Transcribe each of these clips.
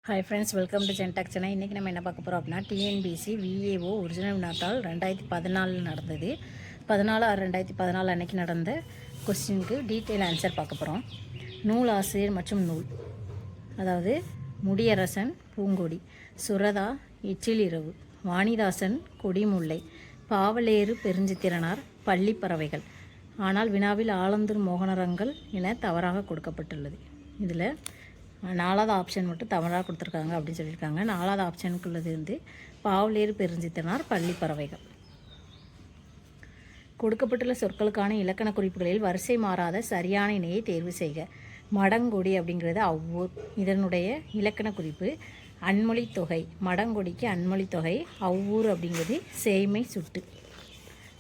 Hi friends, welcome to ஜென்டாக் channel. இன்றைக்கி நம்ம என்ன பார்க்க போகிறோம் அப்படின்னா, டிஎன்பிசி விஏஓ ஒரிஜினல் வினாத்தாள் 2014 நடந்தது. 14/6/2014 அன்றைக்கி நடந்த கொஸ்டினுக்கு டீட்டெயில் ஆன்சர் பார்க்க போகிறோம். நூல் ஆசிரியர் மற்றும் நூல், அதாவது முடியரசன் பூங்கொடி, சுரதா எச்சிலிரவு, வாணிதாசன் கொடிமுல்லை, பாவலேறு பெருஞ்சித்திரனார் பள்ளிப்பறவைகள். ஆனால் வினாவில் ஆலந்தூர் மோகனரங்கள் என தவறாக கொடுக்கப்பட்டுள்ளது. இதில் 4வது ஆப்ஷன் மட்டும் தவறாக கொடுத்துருக்காங்க அப்படின்னு சொல்லியிருக்காங்க. 4வது ஆப்ஷனுக்குள்ளது பாவலேறு பெருஞ்சித்திரனார் பள்ளிப்பறவைகள். கொடுக்கப்பட்டுள்ள சொற்களுக்கான இலக்கண குறிப்புகளில் வரிசை மாறாத சரியான இணையை தேர்வு செய்க. மடங்கொடி அப்படிங்கிறது அவ்வூர், இதனுடைய இலக்கண குறிப்பு அன்மொழி தொகை. மடங்கொடிக்கு அன்மொழி தொகை. அவ்வூர் அப்படிங்கிறது சேய்மை சுட்டு.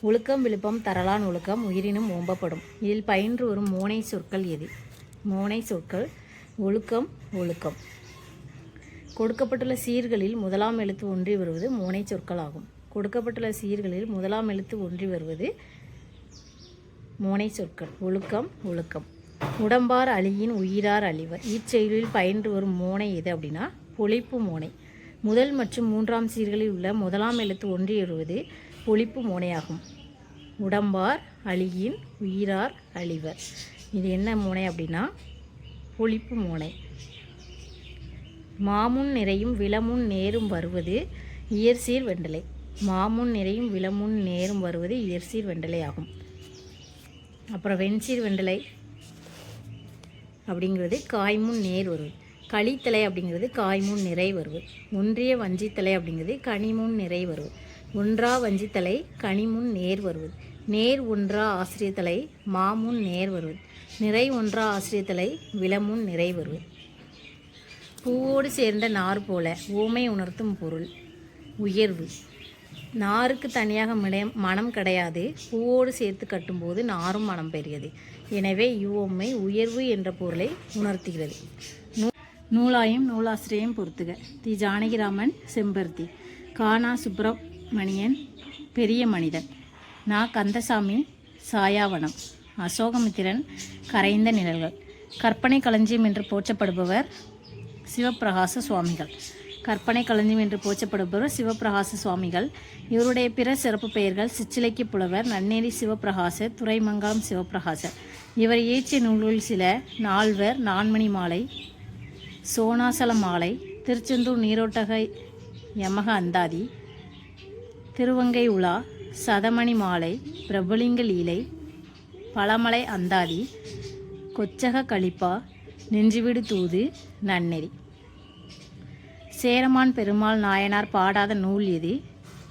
ஒழுக்கம் விழுப்பம் தரலான் ஒழுக்கம் உயிரினும் ஓம்பப்படும். இதில் பயின்று வரும் மோனை சொற்கள் எது? மோனை சொற்கள் ஒழுக்கம், ஒழுக்கம். கொடுக்கப்பட்டுள்ள சீர்களில் முதலாம் எழுத்து ஒன்றி வருவது மோனை சொற்கள் ஆகும். கொடுக்கப்பட்டுள்ள சீர்களில் முதலாம் எழுத்து ஒன்றி வருவது மோனை சொற்கள். ஒழுக்கம், ஒழுக்கம். உடம்பார் அழியின் உயிரார் அழிவர். இச்செயலில் பயின்று வரும் மோனை எது அப்படின்னா பொழிப்பு மோனை. முதல் மற்றும் 3ஆம் சீர்களில் உள்ள முதலாம் எழுத்து ஒன்றி வருவது பொழிப்பு மோனையாகும். உடம்பார் அழியின் உயிரார் அழிவர். இது என்ன மோனை அப்படின்னா பொழிப்பு மோனை. மாமுன் நிறையும் விளமுன் நேரும் வருவது இயற்சீர் வெண்டலை. மாமுன் நிறையும் விளமுன் நேரும் வருவது இயற்சீர் வெண்டலை ஆகும். அப்புறம் வெண்சீர் வெண்டலை அப்படிங்கிறது காய்முன் நேர் வருவது. களித்தலை அப்படிங்கிறது காய்முன் நிறை வருவது. ஒன்றிய வஞ்சித்தலை அப்படிங்கிறது கனிமுன் நிறை வருவது. ஒன்றா வஞ்சித்தலை கனிமுன் நேர் வருவது. நேர் ஒன்றா ஆசிரியத்தலை மாமுன் நேர் வருவது. நிறை ஒன்றா ஆசிரியத்தலை விளமுன் நிறை வருவது. பூவோடு சேர்ந்த நார் போல ஓமை உணர்த்தும் பொருள் உயர்வு. நாருக்கு தனியாக மனம் கிடையாது. பூவோடு சேர்த்து கட்டும்போது நாரும் மனம் பெரியது. எனவே இவ்வோமை உயர்வு என்ற பொருளை உணர்த்துகிறது. நூலாயும் நூலாசிரியம் பொறுத்துக. தி ஜானகிராமன் செம்பருத்தி. கானா சுப்பிரமணியன் பெரிய மனிதன். நா கந்தசாமி சாயாவனம். அசோகமித்திரன் கரைந்த நிழல்கள். கற்பனை களஞ்சியம் என்று போற்றப்படுபவர் சிவப்பிரகாச சுவாமிகள். கற்பனை களஞ்சியம் என்று போற்றப்படுபவர் சிவப்பிரகாச சுவாமிகள். இவருடைய பிற சிறப்பு பெயர்கள் சிற்றிலக்கிய புலவர், நன்னேரி சிவப்பிரகாசர், துறைமங்கலம் சிவப்பிரகாசர். இவர் இயற்றிய நூல்களில் சில: நால்வர், நான்மணி மாலை, சோனாசல மாலை, திருச்செந்தூர் நீரோட்டக யமக அந்தாதி, திருவங்கை உலா, சதமணி மாலை, பிரபுலிங்க லீலை, பழமலை அந்தாதி, கொச்சக கலிப்பா, நெஞ்சுவிடு தூது, நன்னெறி. சேரமான் பெருமாள் நாயனார் பாடாத நூல் எது?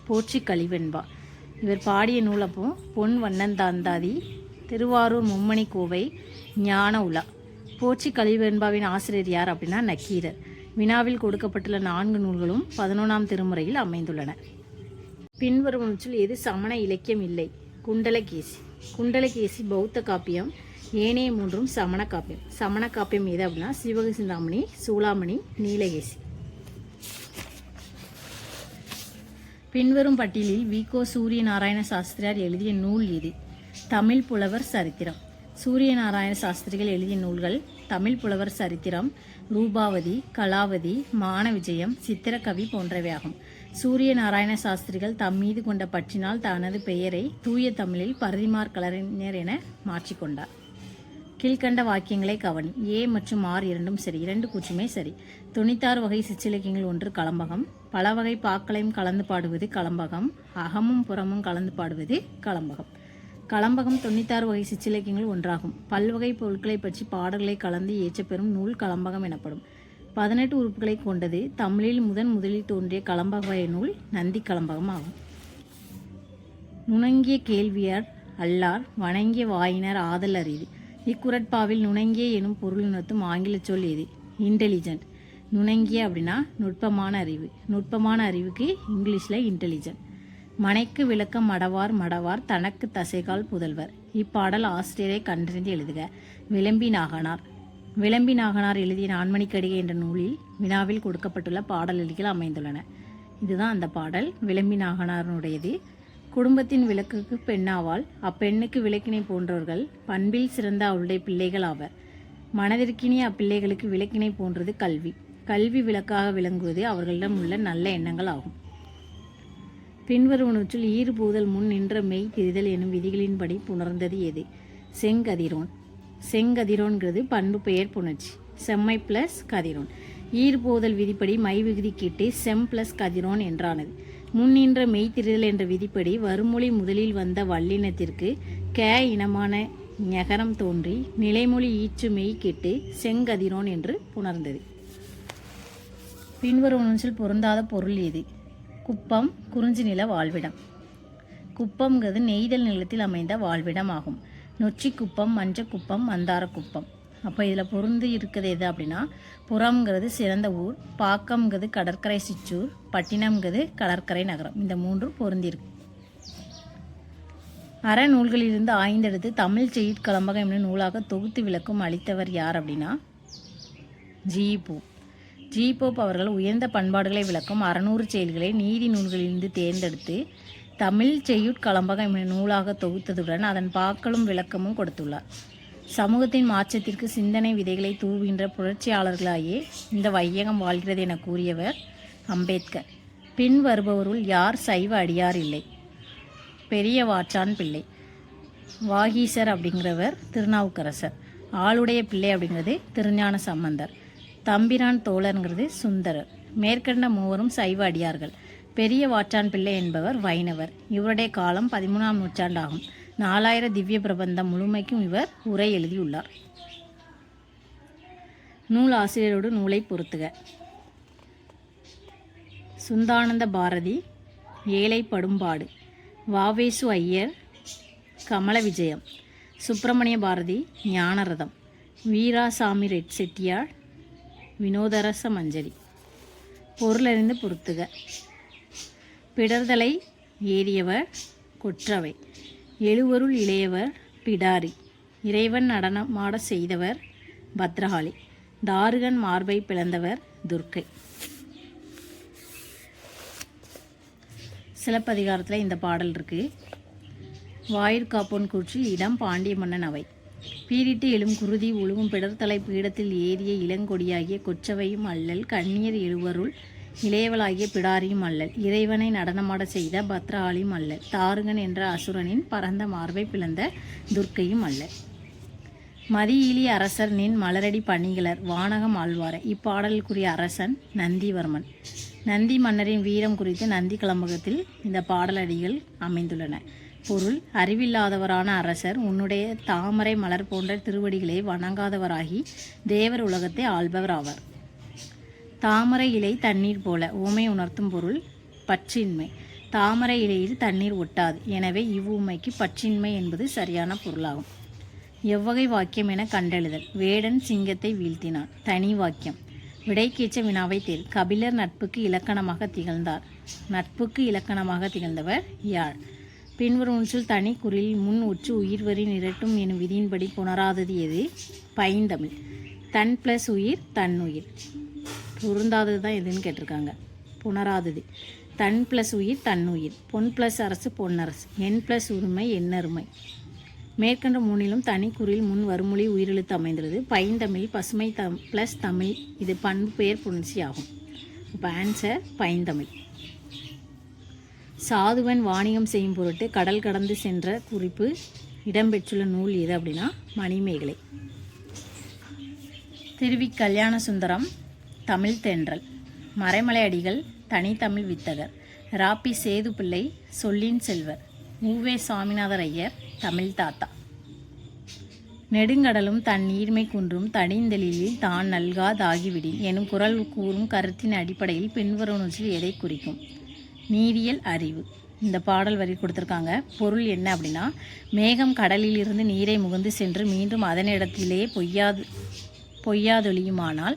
போற்றி கலிவெண்பா. இவர் பாடிய நூல் அப்போ பொன் வண்ணந்தாந்தாதி, திருவாரூர் மும்மணி கோவை, ஞான உலா. போற்றி கலிவெண்பாவின் ஆசிரியர் யார் அப்படின்னா நக்கீரர். வினாவில் கொடுக்கப்பட்டுள்ள 4 நூல்களும் 11ஆம் திருமுறையில் அமைந்துள்ளன. பின்வருவனவற்றில் எது சமண இலக்கியம் இல்லை? குண்டலகேசி. குண்டலகேசி பௌத்த காப்பியம். ஏனைய 3ம் சமண காப்பியம். சமண காப்பியம் எது அப்படின்னா சிவக சிந்தாமணி, சூளாமணி, நீலகேசி. பின்வரும் பட்டியலில் வி.கோ. சூரிய நாராயண சாஸ்திரியார் எழுதிய நூல் எது? தமிழ் புலவர் சரித்திரம். சூரிய நாராயண சாஸ்திரிகள் எழுதிய நூல்கள் தமிழ் புலவர் சரித்திரம், ரூபாவதி, கலாவதி, மான விஜயம், சித்திரக்கவி போன்றவையாகும். சூரிய நாராயண சாஸ்திரிகள் தம்மீது கொண்ட பற்றினால் தனது பெயரை தூய தமிழில் பரிதிமார் கலைஞர் என மாற்றிக்கொண்டார். கீழ்கண்ட வாக்கியங்களை கவனி. ஏ மற்றும் ஆர் இரண்டும் சரி. 2 கூற்றுமே சரி. 96 வகை சிற்றிலக்கியங்கள் 1 களம்பகம். பல வகை பாக்களையும் கலந்து பாடுவது களம்பகம். அகமும் புறமும் கலந்து பாடுவது களம்பகம். களம்பகம் 96 வகை சிற்றிலக்கியங்கள் ஒன்றாகும். பல்வகை பொருட்களை பற்றி பாடல்களை கலந்து இயற்றப்பெறும் நூல் களம்பகம் எனப்படும். 18 உறுப்புகளை கொண்டது. தமிழில் முதலில் தோன்றிய களம்பக வகை நூல் நந்தி களம்பகம் ஆகும். நுணங்கிய கேள்வியர் அல்லார் வணங்கிய வாயினர் ஆதல் அறிது. இக்குறட்பாவில் நுணங்கிய எனும் பொருள் உணர்த்தும் ஆங்கில சொல் எது? இன்டெலிஜென்ட். நுணங்கிய அப்படின்னா நுட்பமான அறிவு. நுட்பமான அறிவுக்கு இங்கிலீஷில் இன்டெலிஜென்ட். மனைக்கு விளக்கம் மடவார் மடவார் தனக்கு தசைகால் புதல்வர். இப்பாடல் ஆசிரியரை கண்டறிந்து எழுதுக. விளம்பி நாகனார். விளம்பி நாகனார் எழுதிய 4 மணிக்கடிகை என்ற நூலில் வினாவில் கொடுக்கப்பட்டுள்ள பாடல்கள் அமைந்துள்ளன. இதுதான் அந்த பாடல். விளம்பி நாகனாருடையது. குடும்பத்தின் விளக்குக்கு பெண்ணாவால் அப்பெண்ணுக்கு விளக்கினை போன்றவர்கள் பண்பில் சிறந்த அவளுடைய பிள்ளைகள் ஆவர். மனதிற்கினிய அப்பிள்ளைகளுக்கு விளக்கினை போன்றது கல்வி. கல்வி விளக்காக விளங்குவது அவர்களிடம் உள்ள நல்ல எண்ணங்கள் ஆகும். பின்வருவனவற்றுள் ஈறுபூதல் முன் நின்ற மெய் திரிதல் எனும் விதிகளின்படி புணர்ந்தது எது? செங்கதிரோன். செங்கதிரோன்கிறது பண்பு பெயர் புணர்ச்சி. செம்மை ப்ளஸ் கதிரோன். ஈறுபோதல் விதிப்படி மை விகுதி கேட்டு செம் ப்ளஸ் கதிரோன் என்றானது. முன்னின்ற மெய்த்திரிதல் என்ற விதிப்படி வருமொழி முதலில் வந்த வல்லினத்திற்கு க இனமான ஞகரம் தோன்றி நிலைமொழி ஈற்று மெய் கெட்டு செங்கதிரோன் என்று புணர்ந்தது. பின்வருவனவற்றில் பொருந்தாத பொருள் எது? குப்பம் குறிஞ்சி நில வாழ்விடம். குப்பம்ங்கிறது நெய்தல் நிலத்தில் அமைந்த வாழ்விடம் ஆகும். நொச்சி குப்பம், மஞ்சக்குப்பம், மந்தார குப்பம். அப்போ இதில் பொருந்து இருக்குது எது அப்படின்னா, புறம்ங்கிறது சிறந்த ஊர், பாக்கம்ங்கிறது கடற்கரை சிற்றூர், பட்டினம்ங்கிறது கடற்கரை நகரம். இந்த மூன்று பொருந்திருக்கு. அறநூல்களிலிருந்து ஆய்ந்தெடுத்து தமிழ் செய்யுட்கலம்பகம் என்னும் நூலாக தொகுத்து விளக்கும் அளித்தவர் யார் அப்படின்னா ஜி. போப். ஜி. போப் அவர்கள் உயர்ந்த பண்பாடுகளை விளக்கும் 600 செயல்களை நீதி நூல்களிலிருந்து தேர்ந்தெடுத்து தமிழ் செய்யுட்கலம்பகம் என்னும் நூலாக தொகுத்ததுடன் அதன் பாக்களும் விளக்கமும் கொடுத்துள்ளார். சமூகத்தின் மாற்றத்திற்கு சிந்தனை விதைகளை தூவுகின்ற புரட்சியாளர்களாயே இந்த வையகம் வாழ்கிறது என கூறியவர் அம்பேத்கர். பின் வருபவருள் யார் சைவ அடியார் இல்லை? பெரிய வாச்சான் பிள்ளை. வாகீசர் அப்படிங்கிறவர் திருநாவுக்கரசர். ஆளுடைய பிள்ளை அப்படிங்கிறது திருஞான சம்பந்தர். தம்பிரான் தோழருங்கிறது சுந்தரர். மேற்கண்ட மூவரும் சைவ அடியார்கள். பெரிய வாச்சான் பிள்ளை என்பவர் வைணவர். இவருடைய காலம் 13ஆம் நூற்றாண்டாகும். 4000 திவ்ய பிரபந்தம் முழுமைக்கும் இவர் உரை எழுதியுள்ளார். நூல் ஆசிரியரோடு நூலை பொருத்துக. சுந்தானந்த பாரதி ஏழை படும்பாடு. வாவேசு ஐயர் கமல விஜயம். சுப்பிரமணிய பாரதி ஞானரதம். வீராசாமி செட்டியார் வினோதரச மஞ்சரி. பொருளறிந்து பொருத்துக. பிடர்தலை ஏறியவர் கொற்றவை. எழுவருள் இளையவர் பிடாரி. இறைவன் நடனமாட செய்தவர் பத்ரகாளி. தாருகன் மார்பை பிளந்தவர் துர்க்கை. சிலப்பதிகாரத்தில் இந்த பாடல் இருக்கு. வாயிற்காப்போன் கூற்றில் இடம் பாண்டிய மன்னன் அவை. பீரிட்டு எழும் குருதி ஒழுகும் பிடர்தலை பீடத்தில் ஏறிய இளங்கொடியாகிய கொற்றவையும் அல்லல் கண்ணியர் எழுவருள் இளையவளாகிய பிடாரியும் அல்லல் இறைவனை நடனமாட செய்த பத்ரகாளியும் அல்லல் தாருகன் என்ற அசுரனின் பரந்த மார்பை பிளந்த துர்க்கையும் அல்லல். மதியிலி அரசர் நின் மலரடி பணிகளர் வானகம் ஆழ்வார. இப்பாடலுக்குரிய அரசன் நந்திவர்மன். நந்தி மன்னரின் வீரம் குறித்து நந்தி கலம்பகத்தில் இந்த பாடலடிகள் அமைந்துள்ளன. பொருள்: அறிவில்லாதவரான அரசர் உன்னுடைய தாமரை மலர் போன்ற திருவடிகளை வணங்காதவராகி தேவர் உலகத்தை ஆள்பவர் ஆவார். தாமரை இலை தண்ணீர் போல. ஊமை உணர்த்தும் பொருள்: பற்றின்மை. தாமரை இலையில் தண்ணீர் ஒட்டாது. எனவே இவ்வுமைக்கு பற்றின்மை என்பது சரியான பொருளாகும். எவ்வகை வாக்கியம் என கண்டெழுதல். வேடன் சிங்கத்தை வீழ்த்தினான். தனி வாக்கியம். விடைக்கேற்ற வினாவை தேர். கபிலர் நட்புக்கு இலக்கணமாக திகழ்ந்தார். நட்புக்கு இலக்கணமாக திகழ்ந்தவர் யாழ். பின்வருவனவற்றுள் தனி குறில் முன் உற்று உயிர்வரி நிரட்டும் எனும் விதியின்படி புணராதது எது? பைந்தமிழ். தன் ப்ளஸ் உயிர் தன்னுயிர். பொருந்தாதது தான் எதுன்னு கேட்டிருக்காங்க. புணராதது. தன் ப்ளஸ் உயிர் தன்னுயிர். பொன் ப்ளஸ் அரசு பொன்னரசு. எண் ப்ளஸ் உரிமை எண்ணருமை. மேற்கண்ட மூணிலும் தனி குறில் முன் வருமொழி உயிரெழுத்து அமைந்துள்ளது. பைந்தமிழ் பசுமை ப்ளஸ் தமிழ். இது பண்பு பெயர் புணர்ச்சி ஆகும். இப்போ ஆன்சர் பைந்தமிழ். சாதுவன் வாணிகம் செய்யும் பொருட்டு கடல் கடந்து சென்ற குறிப்பு இடம்பெற்றுள்ள நூல் எது அப்படின்னா மணிமேகலை. திருவி கல்யாண சுந்தரம் தமிழ் தென்றல். மறைமலை அடிகள் தனித்தமிழ் வித்தகர். ராப்பி சேது பிள்ளை சொல்லின் செல்வர். உவே சாமிநாதர் ஐயர் தமிழ் தாத்தா. நெடுங்கடலும் தன் நீர்மை குன்றும் தடிந்தெழிலில் தான் நல்காதாகிவிடின் எனும் குரல் கூறும் கருத்தின் அடிப்படையில் பின்வருவனவற்றில் எதை குறிக்கும்? நீரியல் அறிவு. இந்த பாடல் வரி கொடுத்துருக்காங்க. பொருள் என்ன அப்படின்னா, மேகம் கடலில் இருந்து நீரை முகந்து சென்று மீண்டும் அதனிடத்திலே பொய்யாதொழியுமானால்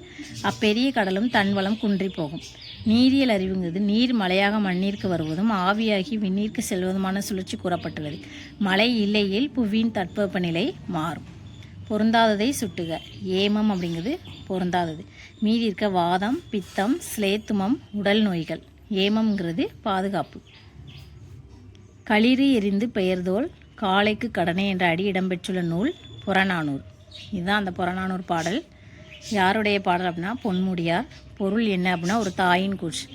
அப்பெரிய கடலும் தன் வளம் குன்றி போகும். நீரியல் அறிவுங்கிறது நீர் மழையாக மண்ணிற்கு வருவதும் ஆவியாகி விண்ணீர்க்கு செல்வதுமான சுழற்சி கூறப்பட்டுள்ளது. மழை இல்லையில் புவியின் தட்பவெப்பநிலை மாறும். பொருந்தாததை சுட்டுக. ஏமம் அப்படிங்கிறது பொருந்தாதது. மீதி இருக்க வாதம், பித்தம், ஸ்லேத்துமம் உடல் நோய்கள். ஏமம்ங்கிறது பாதுகாப்பு. களிறு எரிந்து பெயர்தோல் காளைக்கு கடனை என்ற அடி இடம்பெற்றுள்ள நூல் புறநானூறு. இதுதான் அந்த புறநானூறு பாடல். யாருடைய பாடல் அப்படின்னா பொன்முடியார். பொருள் என்ன அப்படின்னா ஒரு தாயின் கூற்று.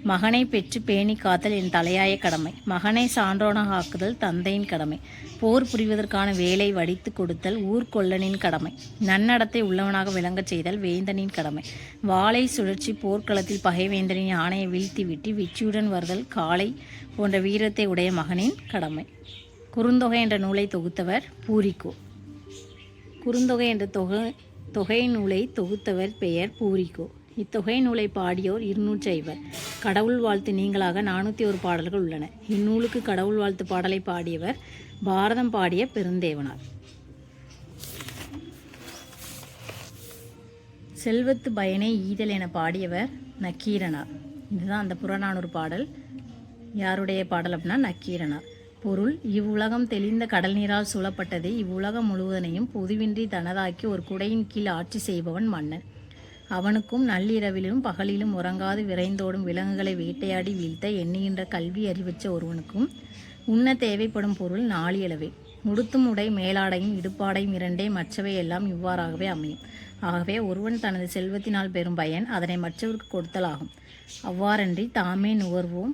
மகனை பெற்று பேணி காத்தல் என் தலையாய கடமை. மகனை சான்றோனாக ஆக்குதல் தந்தையின் கடமை. போர் புரிவதற்கான வேலை வடித்து கொடுத்தல் ஊர்கொல்லனின் கடமை. நன்னடத்தை உள்ளவனாக விளங்கச் செய்தல் வேந்தனின் கடமை. வாளை சுழற்சி போர்க்களத்தில் பகைவேந்தனின் யானையை வீழ்த்தி விட்டு வெற்றியுடன் வருதல் காளை போன்ற வீரத்தை உடைய மகனின் கடமை. குறுந்தொகை என்ற நூலை தொகுத்தவர் பூரிக்கோ. குறுந்தொகை என்ற தொகை நூலை தொகுத்தவர் பெயர் பூரிக்கோ. இத்தொகை நூலை பாடியோர் 205. கடவுள் வாழ்த்து நீங்களாக 401 பாடல்கள் உள்ளன. இந்நூலுக்கு கடவுள் வாழ்த்து பாடலை பாடியவர் பாரதம் பாடிய பெருந்தேவனார். செல்வத்து பயனை ஈதல் என பாடியவர் நக்கீரனார். இதுதான் அந்த புறநானூறு பாடல். யாருடைய பாடல் அப்படின்னா நக்கீரனார். பொருள் இவ்வுலகம் தெளிந்த கடல் நீரால் சூழப்பட்டது. இவ்வுலகம் முழுவதனையும் பொதுவின்றி தனதாக்கி ஒரு குடையின் கீழ் ஆட்சி செய்பவன் மன்னன். அவனுக்கும் நள்ளிரவிலும் பகலிலும் உறங்காது விரைந்தோடும் விலங்குகளை வேட்டையாடி வீழ்த்த எண்ணுகின்ற கல்வி அறிவற்ற ஒருவனுக்கும் உண்ண தேவைப்படும் பொருள் நாளியளவே. முடுத்தும் உடை மேலாடையும் இடுப்பாடையும் இரண்டே, மற்றவை எல்லாம் இவ்வாறாகவே அமையும். ஆகவே ஒருவன் தனது செல்வத்தினால் பெறும் பயன் அதனை மற்றவருக்கு கொடுத்தலாகும். அவ்வாறன்றி தாமே நுகர்வோம்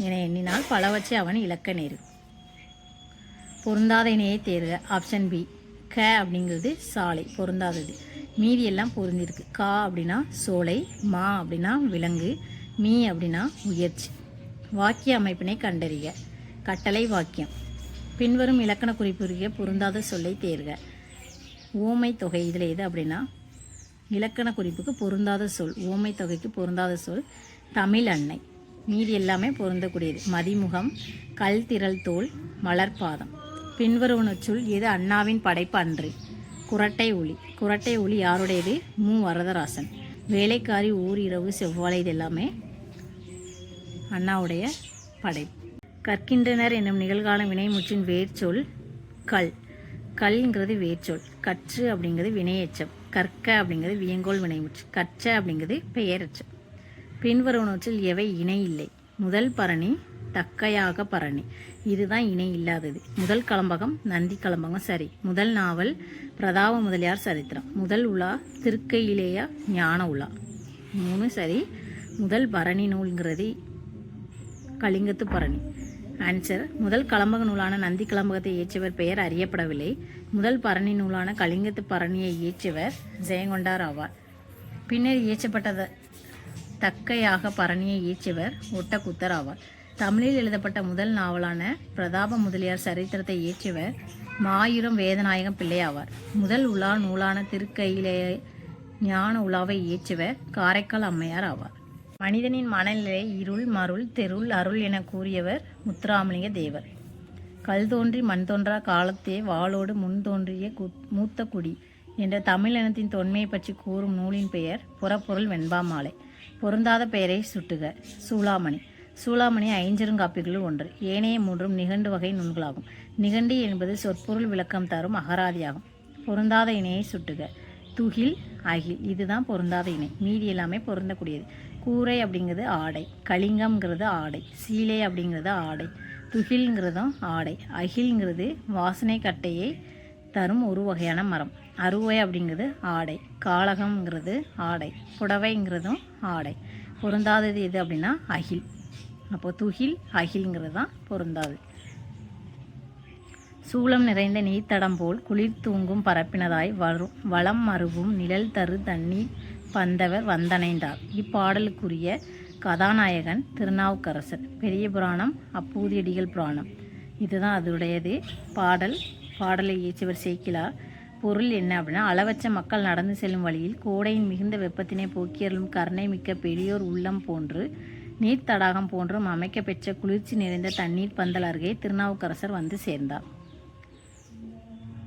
என எண்ணினால் பலவற்றை அவன் இழக்க நேரும். பொருந்தாத இணையை தேர்க. Option B. க அப்படிங்கிறது சாலை, பொருந்தாதது. மீதி எல்லாம் பொருந்திருக்கு. கா அப்படின்னா சோலை, மா அப்படின்னா விலங்கு, மீ அப்படின்னா முயற்சி. வாக்கிய அமைப்பினை கண்டறிக. கட்டளை வாக்கியம். பின்வரும் இலக்கண குறிப்புரிய பொருந்தாத சொல்லை தேர்க. ஓமை தொகை இதில் எது அப்படின்னா இலக்கண குறிப்புக்கு பொருந்தாத சொல், ஓமை தொகைக்கு பொருந்தாத சொல் தமிழ் அன்னை. மீதி எல்லாமே பொருந்தக்கூடியது. மதிமுகம், கல் திரள் தோல், மலர்பாதம். பின்வருவனச்சுள் எது அண்ணாவின் படைப்பு அன்று? குரட்டை ஒளி. குரட்டை ஒளி யாருடையது? மு. வரதராசன். வேலைக்காரி, ஊர் இரவு, செவ்வாழை இது எல்லாமே அண்ணாவுடைய படைப்பு. கற்கின்றனர் என்னும் நிகழ்கால வினைமுற்றின் வேர்ச்சொல் கல். கல்ங்கிறது வேர்ச்சொல். கற்று அப்படிங்கிறது வினையெச்சம். கற்க அப்படிங்கிறது வியங்கோல் வினைமுற்று. கற்ற அப்படிங்கிறது பெயரெச்சம். பின்வருவனவற்றில் எவை இணை இல்லை? முதல் பரணி தக்கையாக பரணி, இதுதான் இணை இல்லாதது. முதல் கலம்பகம் நந்தி கலம்பகம் சரி. முதல் நாவல் பிரதாப முதலியார் சரித்திரம். முதல் உலா திருக்கையிலேய ஞான உலா, 3 சரி. முதல் பரணி நூல்ங்கிறது கலிங்கத்து பரணி. ஆன்சர் முதல் கலம்பக நூலான நந்தி கலம்பகத்தை இயற்றியவர் பெயர் அறியப்படவில்லை. முதல் பரணி நூலான கலிங்கத்து பரணியை இயற்றியவர் ஜெயங்கொண்டார் ஆவார். பின்னர் இயற்றப்பட்ட தக்கையாக பரணியை இயற்றியவர் ஒட்டக்குத்தர் ஆவார். தமிழில் எழுதப்பட்ட முதல் நாவலான பிரதாப முதலியார் சரித்திரத்தை இயற்றியவர் மாயூரம் வேதநாயகம் பிள்ளை ஆவார். முதல் உலா நூலான திருக்கையிலே ஞான உலாவை இயற்றியவர் காரைக்கால் அம்மையார் ஆவார். மனிதனின் மனநிலை இருள் மருள் தெருள் அருள் என கூறியவர் முத்துராமலிங்க தேவர். கல் தோன்றி மண் தோன்றா காலத்தே வாளோடு முன் தோன்றிய மூத்த குடி என்ற தமிழ் இனத்தின் தொன்மையை பற்றி கூறும் நூலின் பெயர் புறப்பொருள் வெண்பாமாலை. பொருந்தாத பெயரை சுட்டுக. சூளாமணி. சூளாமணி ஐஞ்செருங்காப்பியங்களுள் ஒன்று. ஏனைய 3 நிகண்டு வகை நூல்களாகும். நிகண்டு என்பது சொற்பொருள் விளக்கம் தரும் அகராதியாகும். பொருந்தாத இணையை சுட்டுக. துகில், அகில் இதுதான் பொருந்தாத இணை. மீதி எல்லாமே பொருந்தக்கூடியது. கூரை அப்படிங்கிறது ஆடை, கலிங்கம்ங்கிறது ஆடை, சீலை அப்படிங்கிறது ஆடை, துகில்ங்கிறதும் ஆடை, அகில்ங்கிறது வாசனை கட்டையை தரும் ஒரு வகையான மரம், அறுவை அப்படிங்கிறது ஆடை, காளகம்ங்கிறது ஆடை, புடவைங்கிறதும் ஆடை. பொருந்தாதது எது அப்படின்னா அகில். அப்போ துகில் அகில்ங்கிறது தான் பொருந்தாது. சூளம் நிறைந்த நீர்த்தடம் போல் குளிர் தூங்கும் பரப்பினதாய் வளம் மருவும் நிழல் தரு தண்ணீர் பந்தவர் வந்தணைந்தார். இப்பாடலுக்குரிய கதாநாயகன் திருநாவுக்கரசர். பெரிய புராணம் அப்பூதியடிகள் புராணம் இதுதான் அதனுடையது. பாடலை இயற்றியவர் சேக்கிழார். பொருள் என்ன அப்படின்னா அளவற்ற மக்கள் நடந்து செல்லும் வழியில் கோடையின் மிகுந்த வெப்பத்தினை போக்கியருளும் கருணை மிக்க பெரியோர் உள்ளம் போன்று நீர் தடாகம் போன்றும் அமைக்கப்பெற்ற குளிர்ச்சி நிறைந்த தண்ணீர் பந்தல் அருகே திருநாவுக்கரசர் வந்து சேர்ந்தார்.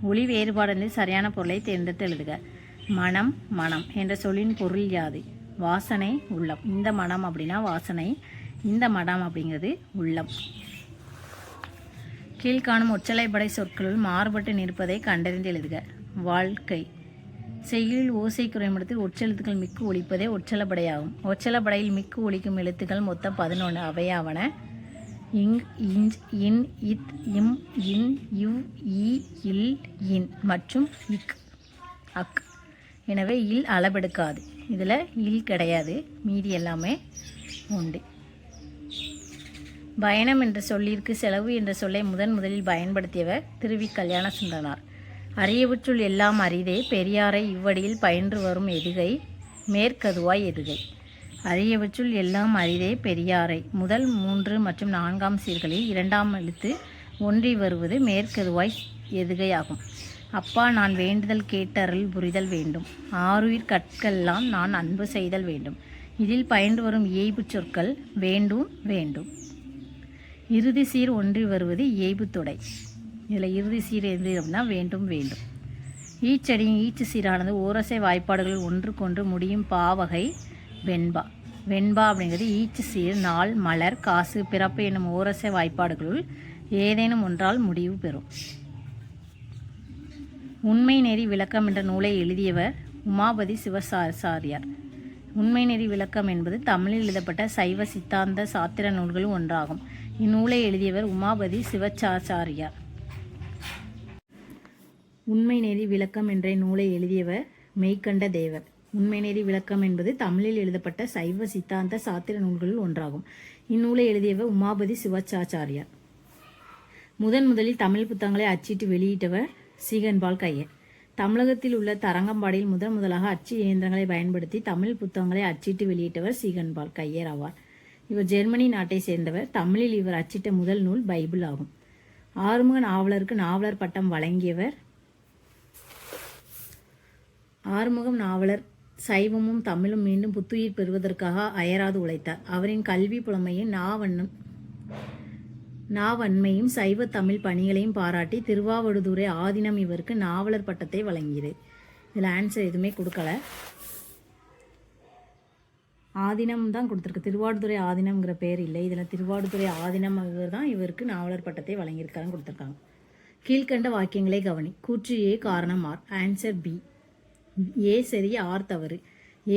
ஒளி வேறுபாடு சரியான பொருளை தேர்ந்தெடுத்து எழுதுக. மனம் மனம் என்ற சொல்லின் பொருள் யாது? வாசனை, உள்ளம். இந்த மனம் அப்படின்னா வாசனை, இந்த மனம் அப்படிங்கிறது உள்ளம். கீழ்காணும் ஒற்றலைப்படை சொற்களுள் மாறுபட்டு நிற்பதை கண்டறிந்து எழுதுக. வாழ்க்கை. செய்யுளில் ஓசை குறைமிடத்தில் ஒற்றெழுத்துக்கள் மிக்கு ஒலிப்பதே ஒற்றலப்படையாகும். ஒற்றலப்படையில் மிக்கு ஒலிக்கும் எழுத்துக்கள் மொத்தம் 11. அவையாவன இங், இஞ்ச், இன், இத், இம், இன், இவ், ஈ, இல், இன் மற்றும் இக், அக். எனவே இல் அளபெடுக்காது. இதில் இல் கிடையாது, மீதி எல்லாமே உண்டு. பயணம் என்ற சொல்லிற்கு செலவு என்ற சொல்லை முதலில் பயன்படுத்தியவர் திருவி கல்யாண சுந்தரனார். அரியவற்றுள் எல்லாம் அரிதே பெரியாரை இவ்வடியில் பயின்று வரும் எதுகை மேற்கதுவாய் எதுகை. அரியவற்றுள் எல்லாம் அரிதே பெரியாரை முதல் 3 மற்றும் 4ஆம் சீர்களில் 2ஆம் எழுத்து ஒன்றி வருவது மேற்கதுவாய் எதுகை ஆகும். அப்பா நான் வேண்டுதல் கேட்டருள் புரிதல் வேண்டும். ஆருயிர் கற்கெல்லாம் நான் அன்பு செய்தல் வேண்டும். இதில் பயின்று வரும் இயைபு சொற்கள் வேண்டும் வேண்டும். இறுதி சீர் ஒன்றி வருவது இயைபு தொடை. இதில் இறுதி சீர் எது அப்படின்னா வேண்டும் வேண்டும். ஈச்சடியின் ஈச்சு சீரானது ஓரசை வாய்ப்பாடுகள் ஒன்றுக்கொன்று முடியும் பாவகை வெண்பா. வெண்பா அப்படிங்கிறது ஈச்சு சீர் நாள் மலர் காசு பிறப்பு என்னும் ஓரசை வாய்ப்பாடுகளுள் ஏதேனும் ஒன்றால் முடிவு பெறும். உண்மை நெறி விளக்கம் என்ற நூலை எழுதியவர் உமாபதி சிவாச்சாரியார். உண்மை நெறி விளக்கம் என்பது தமிழில் எழுதப்பட்ட சைவ சித்தாந்த சாத்திர நூல்களும் ஒன்றாகும். இந்நூலை எழுதியவர் உமாபதி சிவாச்சாரியார். உண்மை நெறி விளக்கம் என்ற நூலை எழுதியவர் மெய்கண்ட தேவர். உண்மை நெறி விளக்கம் என்பது தமிழில் எழுதப்பட்ட சைவ சித்தாந்த சாத்திர நூல்களில் ஒன்றாகும். இந்நூலை எழுதியவர் உமாபதி சிவாச்சாரியார். முதலில் தமிழ் புத்தகங்களை அச்சிட்டு வெளியிட்டவர் சீகன்பால் கையர். தமிழகத்தில் உள்ள தரங்கம்பாடியில் முதலாக அச்சு இயந்திரங்களை பயன்படுத்தி தமிழ் புத்தகங்களை அச்சிட்டு வெளியிட்டவர் சீகன்பால் கையர் ஆவார். இவர் ஜெர்மனி நாட்டை சேர்ந்தவர். தமிழில் இவர் அச்சிட்ட முதல் நூல் பைபிள் ஆகும். ஆறுமுக நாவலருக்கு நாவலர் பட்டம் வழங்கியவர். ஆறுமுகம் நாவலர் சைவமும் தமிழும் மீண்டும் புத்துயிர் பெறுவதற்காக அயராது உழைத்தார். அவரின் கல்வி புலமையும் நாவன்மையும் சைவ தமிழ் பணிகளையும் பாராட்டி திருவாவடுதுறை ஆதீனம் இவருக்கு நாவலர் பட்டத்தை வழங்கியது. இதில் ஆன்சர் எதுவுமே கொடுக்கல, ஆதீனம் தான் கொடுத்துருக்கு. திருவாடுதுறை ஆதீனம்ங்கிற பேர் இல்லை. இதில் திருவாடுதுறை ஆதீனம் இவர் தான் இவருக்கு நாவலர் பட்டத்தை வழங்கியிருக்காருன்னு கொடுத்துருக்காங்க. கீழ்கண்ட வாக்கியங்களை கவனி. கூற்று ஏ காரணம் ஆர். Answer B. ஏ சரி ஆர் தவறு.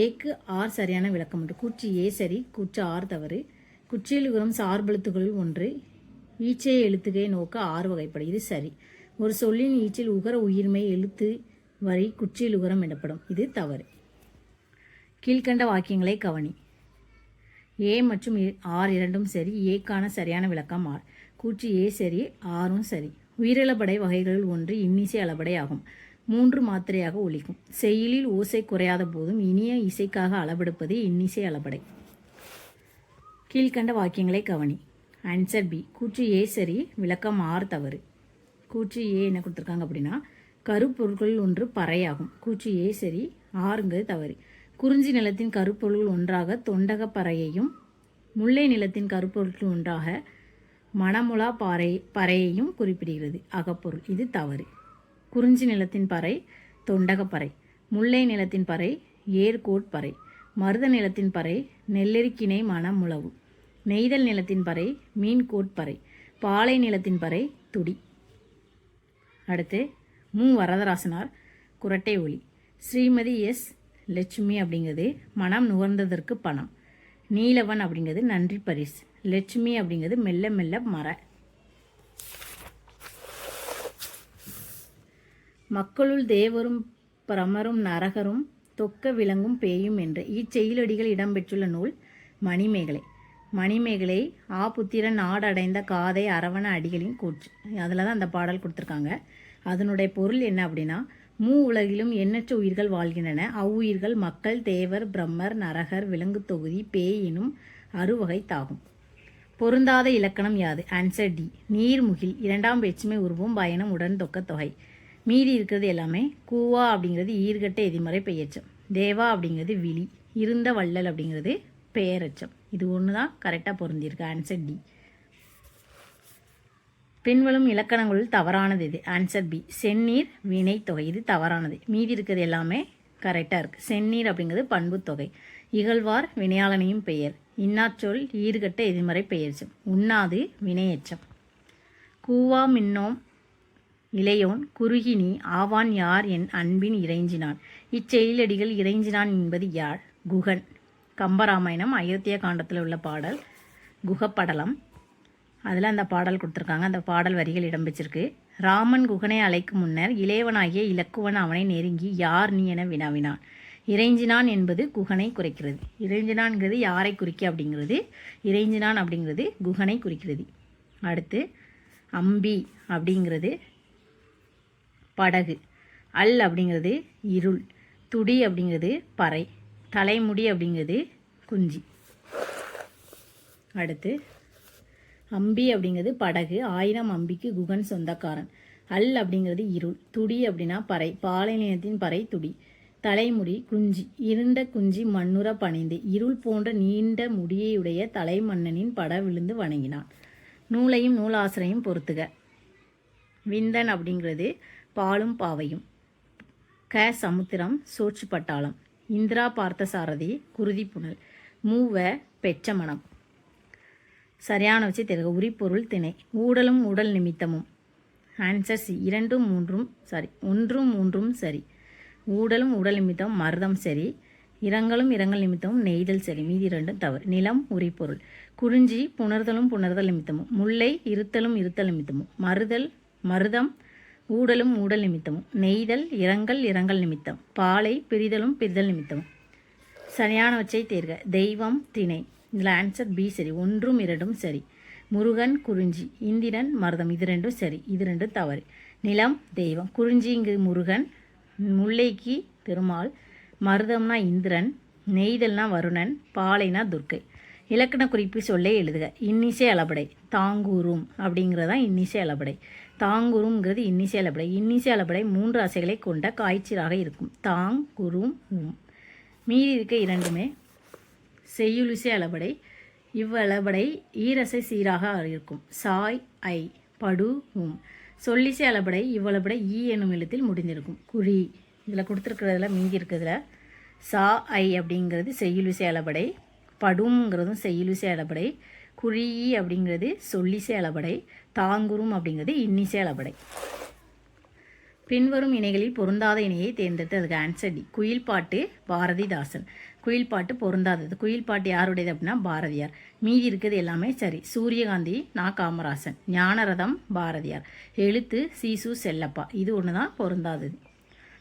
ஏக்கு ஆர் சரியான விளக்கம் உண்டு. கூற்று ஏ சரி, கூற்று ஆர் தவறு. குற்றியல் உகரம் சார்பெழுத்துக்களில் ஒன்று. ஈச்சை எழுத்துகை நோக்க ஆறு வகைப்படும். இது சரி. ஒரு சொல்லின் ஈச்சில் உகர உயிர்மை எழுத்து வரி குற்றியல் உகரம் எனப்படும். இது தவறு. கீழ்கண்ட வாக்கியங்களை கவனி. ஏ மற்றும் ஆர் இரண்டும் சரி. ஏக்கான சரியான விளக்கம் ஆர். கூற்று ஏ சரி, ஆரும் சரி. உயிரிழப்படை வகைகளில் ஒன்று இன்னிசை அளபடை ஆகும். 3 மாத்திரையாக ஒலிக்கும். செய்யுளில் ஓசை குறையாத போதும் இனிய இசைக்காக அளவெடுப்பது இன்னிசை அளபடை. கீழ்கண்ட வாக்கியங்களை கவனி. Answer B. கூற்று ஏ சரி, விளக்கம் ஆர் தவறு. கூற்று ஏ என்ன கொடுத்துருக்காங்க அப்படின்னா கருப்பொருட்களில் ஒன்று பறையாகும். கூற்று ஏ சரி, ஆறுங்கிறது தவறு. குறிஞ்சி நிலத்தின் கருப்பொருள்கள் ஒன்றாக தொண்டக பறையையும் முல்லை நிலத்தின் கருப்பொருட்கள் ஒன்றாக மணமுலா பறையையும் குறிப்பிடுகிறது. அகப்பொருள். இது தவறு. குறிஞ்சி நிலத்தின் பறை தொண்டகப்பறை, முல்லை நிலத்தின் பறை ஏர்கோட்பறை, மருத நிலத்தின் பறை நெல்லெரிக்கிணை மணமுழவு, நெய்தல் நிலத்தின் பறை மீன்கோட்பறை, பாலை நிலத்தின் பறை துடி. அடுத்து வரதராசனார் குரட்டை ஒலி. ஸ்ரீமதி எஸ் லட்சுமி அப்படிங்கிறது மனம் நுகர்ந்ததற்கு பணம். நீலவன் அப்படிங்கிறது நன்றி பரிசு. லட்சுமி அப்படிங்கிறது மெல்ல மெல்ல மர. மக்களுள் தேவரும் பிரமரும் நரகரும் தொக்க விளங்கும் பேயும் என்று இச்செயலடிகள் இடம்பெற்றுள்ள நூல் மணிமேகலை. மணிமேகலை புத்திரன் நாடடைந்த காதை அரவண அடிகளின் கூற்று. அதில் தான் அந்த பாடல் கொடுத்துருக்காங்க. அதனுடைய பொருள் என்ன அப்படின்னா உலகிலும் எண்ணற்ற உயிர்கள் வாழ்கின்றன. அவ்வுயிர்கள் மக்கள் தேவர் பிரம்மர் நரகர் விலங்கு தொகுதி பேய் எனும் அறுவகை தாகும். பொருந்தாத இலக்கணம் யாது? Answer D. நீர்முகில். 2ஆம் வேற்றுமை உருவம் பயணம் உடன் தொக்க தொகை. மீதி இருக்கிறது எல்லாமே. கூவா அப்படிங்கிறது ஈர்கட்ட எதிர்மறை பெயர்ச்சம். தேவா அப்படிங்கிறது விழி. இருந்த வள்ளல் அப்படிங்கிறது பெயரச்சம். இது ஒன்று தான் கரெக்டாக பொருந்திருக்கு. Answer D. பின்வரும் இலக்கணங்களில் தவறானது இது? Answer B. செந்நீர் வினை தொகை. இது தவறானது. மீதி இருக்கிறது எல்லாமே கரெக்டாக இருக்குது. செந்நீர் அப்படிங்கிறது பண்பு தொகை. இகழ்வார் வினையாளனையும் பெயர். இன்னாச்சொல் ஈர்கட்ட எதிர்மறை பெயர்ச்சம். உண்ணாது வினையச்சம். கூவா மின்னோம் இளையோன் குறுகினி ஆவான் யார் என் அன்பின் இறைஞ்சினான். இச்செயலடிகள் இறைஞ்சினான் என்பது யார்? குகன். கம்பராமாயணம் அயோத்தியா காண்டத்தில் உள்ள பாடல் குகப்படலம். அதில் அந்த பாடல் கொடுத்துருக்காங்க. அந்த பாடல் வரிகள் இடம்பெற்றிருக்கு. ராமன் குகனை அழைக்கும் முன்னர் இளையவனாகிய இலக்குவன் அவனை நெருங்கி யார் நீ என வினாவினான். இறைஞ்சினான் என்பது குகனை குறைக்கிறது. இறைஞ்சினான்ங்கிறது யாரை குறிக்க அப்படிங்கிறது, இறைஞ்சினான் அப்படிங்கிறது குகனை குறிக்கிறது. அடுத்து அம்பி அப்படிங்கிறது படகு, அல் அப்படிங்கிறது இருள், துடி அப்படிங்கிறது பறை, தலைமுடி அப்படிங்கிறது குஞ்சி. அடுத்து அம்பி அப்படிங்கிறது படகு, 1000 அம்பிக்கு குகன் சொந்தக்காரன். அல் அப்படிங்கிறது இருள், துடி அப்படின்னா பறை, பாலைநிலத்தின் பறை துடி, தலைமுடி குஞ்சி, இருண்ட குஞ்சி மண்ணுற பணிந்து இருள் போன்ற நீண்ட முடியையுடைய தலைமன்னனின் பட விழுந்து வணங்கினான். நூலையும் நூலாசிரையும் பொறுத்துக. விந்தன் அப்படிங்கிறது பாலும் பாவையும். சமுத்திரம் சோற்று பட்டாளம். இந்திரா பார்த்த சாரதி குருதி புனல். மூவ பெற்ற மனம். சரியான வச்சு தெரிக. உரிப்பொருள் திணை. ஊடலும் உடல் நிமித்தமும். Answer C. 2 3 சரி. 1 3 சரி. ஊடலும் உடல் நிமித்தம் மருதம் சரி. இரங்கலும் இரங்கல் நிமித்தமும் நெய்தல் சரி. மீதி 2 தவறு. நிலம் உரிப்பொருள். குறிஞ்சி புணர்தலும் புணர்தல் நிமித்தமும். முல்லை இருத்தலும் இருத்தல் நிமித்தமும். மருதம் ஊடலும் ஊடல் நிமித்தமும். நெய்தல் இரங்கல் இரங்கல் நிமித்தம். பாலை பிரிதலும் பிரிதல் நிமித்தமும். சரியானவற்றை தேர்க. தெய்வம் திணை. இதில் ஆன்சர் பி சரி. 1 2 சரி. முருகன் குறிஞ்சி, இந்திரன் மருதம், இது 2 சரி, இது 2 தவறு. நிலம் தெய்வம். குறிஞ்சிங்கு முருகன், முல்லைக்கு பெருமாள், மருதம்னா இந்திரன், நெய்தல்னா வருணன், பாலைனா துர்க்கை. இலக்கண குறிப்பு சொல்லை எழுதுக. இன்னிசை அளபடை. தாங்கூரும் அப்படிங்கிறதான் இன்னிசை அளபடை. தாங்குருங்கிறது இன்னிசை அளபடை. இன்னிசை அளபடை 3 அசைகளை கொண்ட காய்ச்சீராக இருக்கும். தாங் குரும் உம். மீதி இருக்க 2மே செய்யுளிசை அளபடை. இவ்வளபடை ஈரசை சீராக இருக்கும். சாய் ஐ படு உம். சொல்லிசை அளபடை இவ்வளபடை ஈ என்னும் எழுத்தில் முடிந்திருக்கும். குறி. இதில் கொடுத்துருக்கிறதுல மீதி இருக்கிறதுல சா ஐ அப்படிங்கிறது செய்யுளிசை அளபடை, படுங்கிறதும் செய்யுளிசை அளபடை, குறி அப்படிங்கிறது சொல்லிசை அளபடை, தாங்குரும் அப்படிங்கிறது இன்னிசை அளபடை. பின்வரும் இணைகளில் பொருந்தாத இணையை தேர்ந்தெடுத்து அதுக்கு ஆன்சர் டி. குயில் பாட்டு பாரதிதாசன். குயில் பாட்டு பொருந்தாதது. குயில் பாட்டு யாருடையது அப்படின்னா பாரதியார். மீதி இருக்கிறது எல்லாமே சரி. சூரியகாந்தி நா. காமராசன். ஞானரதம் பாரதியார். எழுத்து சீசு செல்லப்பா. இது ஒன்று தான் பொருந்தாதது.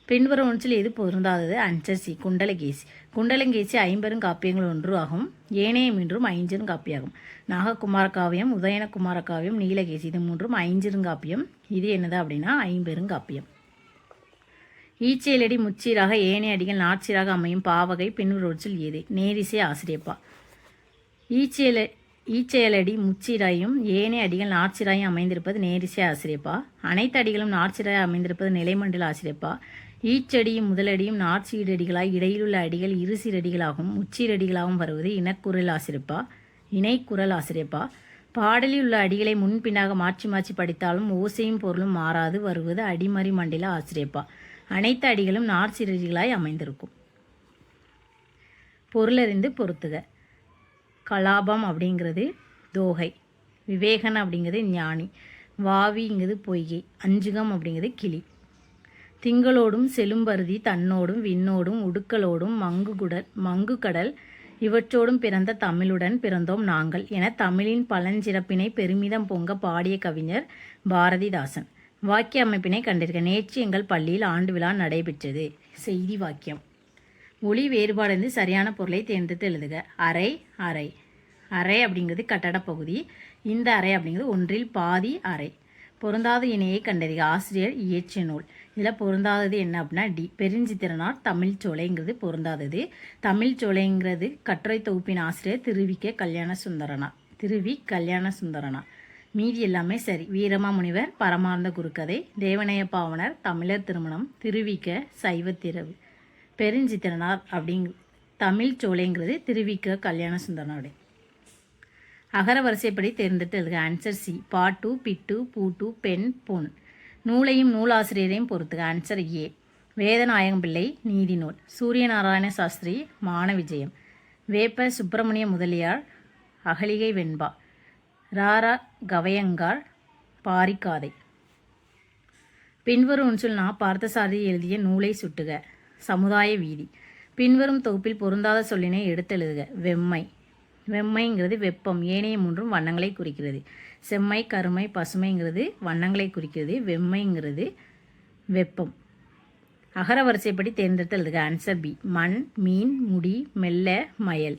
பின்வரும் ஒன்றில் எது பொருந்தாதது? Answer C. குண்டலகேசி. குண்டலகேசி 50 காப்பியங்கள் ஒன்று ஆகும். ஏனைய மீன்றும் 5 காப்பியாகும். நாககுமார காவியம், உதயனகுமார காவியம், நீலகேசி, இது 3ம் 5 காப்பியம். இது என்னது அப்படின்னா 50 காப்பியம். ஈச்செயலடி முச்சீராக ஏனைய அடிகள் நாட்சீராக அமையும் பாவகை பின்வருவற்றில் ஏது? நேரிசை ஆசிரியப்பா. ஈச்செயலடி முச்சீராயும் ஏனைய அடிகள் நாட்சீராயும் அமைந்திருப்பது நேரிசை ஆசிரியப்பா. அனைத்து அடிகளும் நாட்சீராய் அமைந்திருப்பது நிலைமண்டல ஆசிரியப்பா. ஈச்சடியும் முதலடியும் நாட்சீரடிகளாய் இடையிலுள்ள அடிகள் இருசீரடிகளாகவும் முச்சீரடிகளாகவும் வருவது இனக்குரல் ஆசிரியப்பா. இணைக்குரல் ஆசிரியப்பா. பாடலில் உள்ள அடிகளை முன்பின்னாக மாற்றி மாற்றி படித்தாலும் ஓசையும் பொருளும் மாறாது வருவது அடிமறி மண்டல ஆசிரியப்பா. அனைத்து அடிகளும் நாற்சீரடிகளாய் அமைந்திருக்கும். பொருளறிந்து பொறுத்துக. கலாபம் அப்படிங்கிறது தோகை. விவேகன் அப்படிங்கிறது ஞானி. வாவிங்கிறது பொய்கை. அஞ்சுகம் அப்படிங்கிறது கிளி. திங்களோடும் செலும்பருதி தன்னோடும் விண்ணோடும் உடுக்கலோடும் மங்குகடல் இவற்றோடும் பிறந்த தமிழுடன் பிறந்தோம் நாங்கள் என தமிழின் பழஞ்சிறப்பினை பெருமிதம் பொங்க பாடிய கவிஞர் பாரதிதாசன். வாக்கிய அமைப்பினை கண்டிருக்க. நேற்று எங்கள் பள்ளியில் ஆண்டு விழா நடைபெற்றது. செய்தி வாக்கியம். ஒளி வேறுபாடு சரியான பொருளை தேர்ந்தெடுத்து எழுதுக. அறை அறை. அறை அப்படிங்கிறது கட்டட பகுதி. இந்த அறை அப்படிங்கிறது ஒன்றில் பாதி அறை. பொருந்தாத இணையை கண்டறிக. ஆசிரியர் இயற்றிய நூல். இதில் பொருந்தாதது என்ன அப்படின்னா டி. பெருஞ்சித்திரனார் தமிழ்ச்சோலைங்கிறது பொருந்தாதது. தமிழ்ச்சோலைங்கிறது கட்டுரை தொகுப்பின் ஆசிரியர் திருவி கல்யாண சுந்தரனா. மீதி எல்லாமே சரி. வீரமாமுனிவர் பரமார்ந்த குருக்கதை, தேவனைய பாவனர் தமிழர் திருமணம், திருவிக்க சைவத்திரவு. பெருஞ்சித்திரனார் தமிழ்ச்சோலைங்கிறது திருவிக்க கல்யாண சுந்தரனாவுடைய. அகர வரிசைப்படி தேர்ந்தெடுத்து எழுதுக. Answer C. பாட்டு பிட்டு பூட்டு பெண் பொன். நூலையும் நூலாசிரியரையும் பொறுத்துக. Answer A. வேதநாயகம் பிள்ளை நீதி நூல். சூரியநாராயண சாஸ்திரி மான விஜயம். வேப்ப சுப்பிரமணிய முதலியார் அகலிகை வெண்பா. ராரா கவையங்கார் பாரிக்காதை. பின்வரும் ஒன்றில் நா. பார்த்தசாரதி எழுதிய நூலை சுட்டுக. சமுதாய வீதி. பின்வரும் தொகுப்பில் பொருந்தாத சொல்லினை எடுத்தெழுதுக. வெம்மை. வெம்மைங்கிறது வெப்பம், ஏனைய மூன்றும் வண்ணங்களை குறிக்கிறது. செம்மை, கருமை, பசுமைங்கிறது வண்ணங்களை குறிக்கிறது. வெம்மைங்கிறது வெப்பம். அகர வரிசைப்படி தேர்ந்தெடுத்தல். Answer B. மண், மீன், முடி, மெல்ல, மயல்.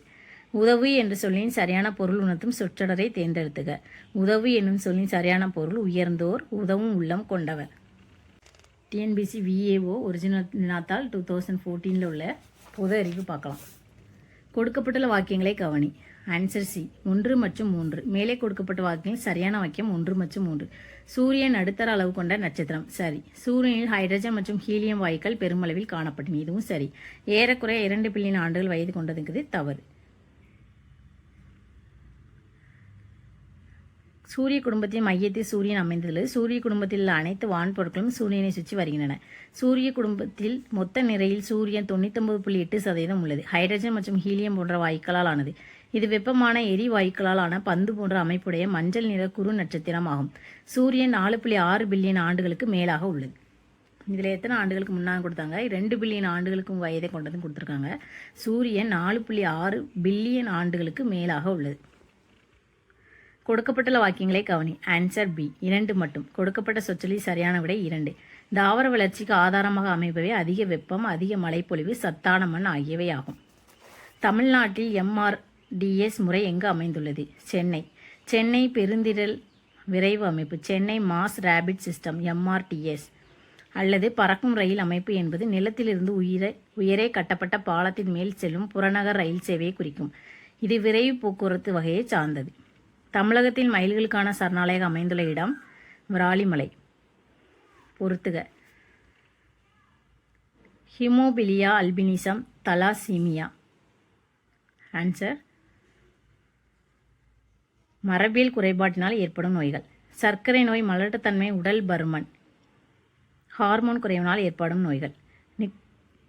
உதவு என்ற சொல்லின் சரியான பொருள் உணர்த்தும் சொற்றொடரை தேர்ந்தெடுத்துக. உதவு என்னும் சொல்லின் சரியான பொருள் உயர்ந்தோர், உதவும் உள்ளம் கொண்டவர். டிஎன்பிசி விஏஓ ஒரிஜினல் வினாத்தாள் 2014 உள்ள பொது அறிவு பார்க்கலாம். கொடுக்கப்பட்டுள்ள வாக்கியங்களை கவனி. Answer C. 1 மற்றும் 3. மேலே கொடுக்கப்பட்ட வாக்கியங்கள் சரியான வாக்கியம் 1 மற்றும் 3. சூரியன் நடுத்தர அளவு கொண்ட நட்சத்திரம். சரி. சூரியனில் ஹைட்ரஜன் மற்றும் ஹீலியம் வாயுக்கள் பெருமளவில் காணப்படும். இதுவும் சரி. ஏறக்குறைய 2 பில்லியன் ஆண்டுகள் வயது கொண்டதுங்கிறது தவறு. சூரிய குடும்பத்தின் மையத்தில் சூரியன் அமைந்துள்ளது. சூரிய குடும்பத்தில் உள்ள அனைத்து வான்பொருட்களும் சூரியனை சுற்றி வருகின்றன. சூரிய குடும்பத்தில் மொத்த நிறையில் சூரியன் 99.8% உள்ளது. ஹைட்ரஜன் மற்றும் ஹீலியம் போன்ற வாயுக்களால் ஆனது. இது வெப்பமான எரிவாயுக்களால் ஆன பந்து போன்ற அமைப்புடைய மஞ்சள் நிற குறு நட்சத்திரம் ஆகும். சூரியன் 4.6 பில்லியன் ஆண்டுகளுக்கு மேலாக உள்ளது. இதில் எத்தனை ஆண்டுகளுக்கு முன்னாடி கொடுத்தாங்க? 2 பில்லியன் ஆண்டுகளுக்கும் வயதை கொண்டதும் கொடுத்துருக்காங்க. சூரியன் 4.6 பில்லியன் ஆண்டுகளுக்கு மேலாக உள்ளது. கொடுக்கப்பட்டுள்ள வாக்கியங்களை கவனி. Answer B. 2 மட்டும். கொடுக்கப்பட்ட சொற்களில் சரியான விடை 2. தாவர வளர்ச்சிக்கு ஆதாரமாக அமைப்பவை அதிக வெப்பம், அதிக மழைப்பொழிவு, சத்தான மண் ஆகியவை ஆகும். தமிழ்நாட்டில் MRDS முறை எங்கு அமைந்துள்ளது? சென்னை. சென்னை பெருந்திரள் விரைவு அமைப்பு, Chennai mass rapid system MRTS அல்லது பறக்கும் ரயில் அமைப்பு என்பது நிலத்திலிருந்து உயரே கட்டப்பட்ட பாலத்தின் மேல் செல்லும் புறநகர் ரயில் சேவையை குறிக்கும். இது விரைவு போக்குவரத்து வகையை சார்ந்தது. தமிழகத்தில் மயில்களுக்கான சரணாலயம் அமைந்துள்ள இடம் விராலிமலை. பொறுத்துக. Haemophilia albinism, thalassemia. ஆன்சர் மரபியல் குறைபாட்டினால் ஏற்படும் நோய்கள். சர்க்கரை நோய், மலட்டுத்தன்மை, உடல் பருமன், ஹார்மோன் குறைவினால் ஏற்படும் நோய்கள்.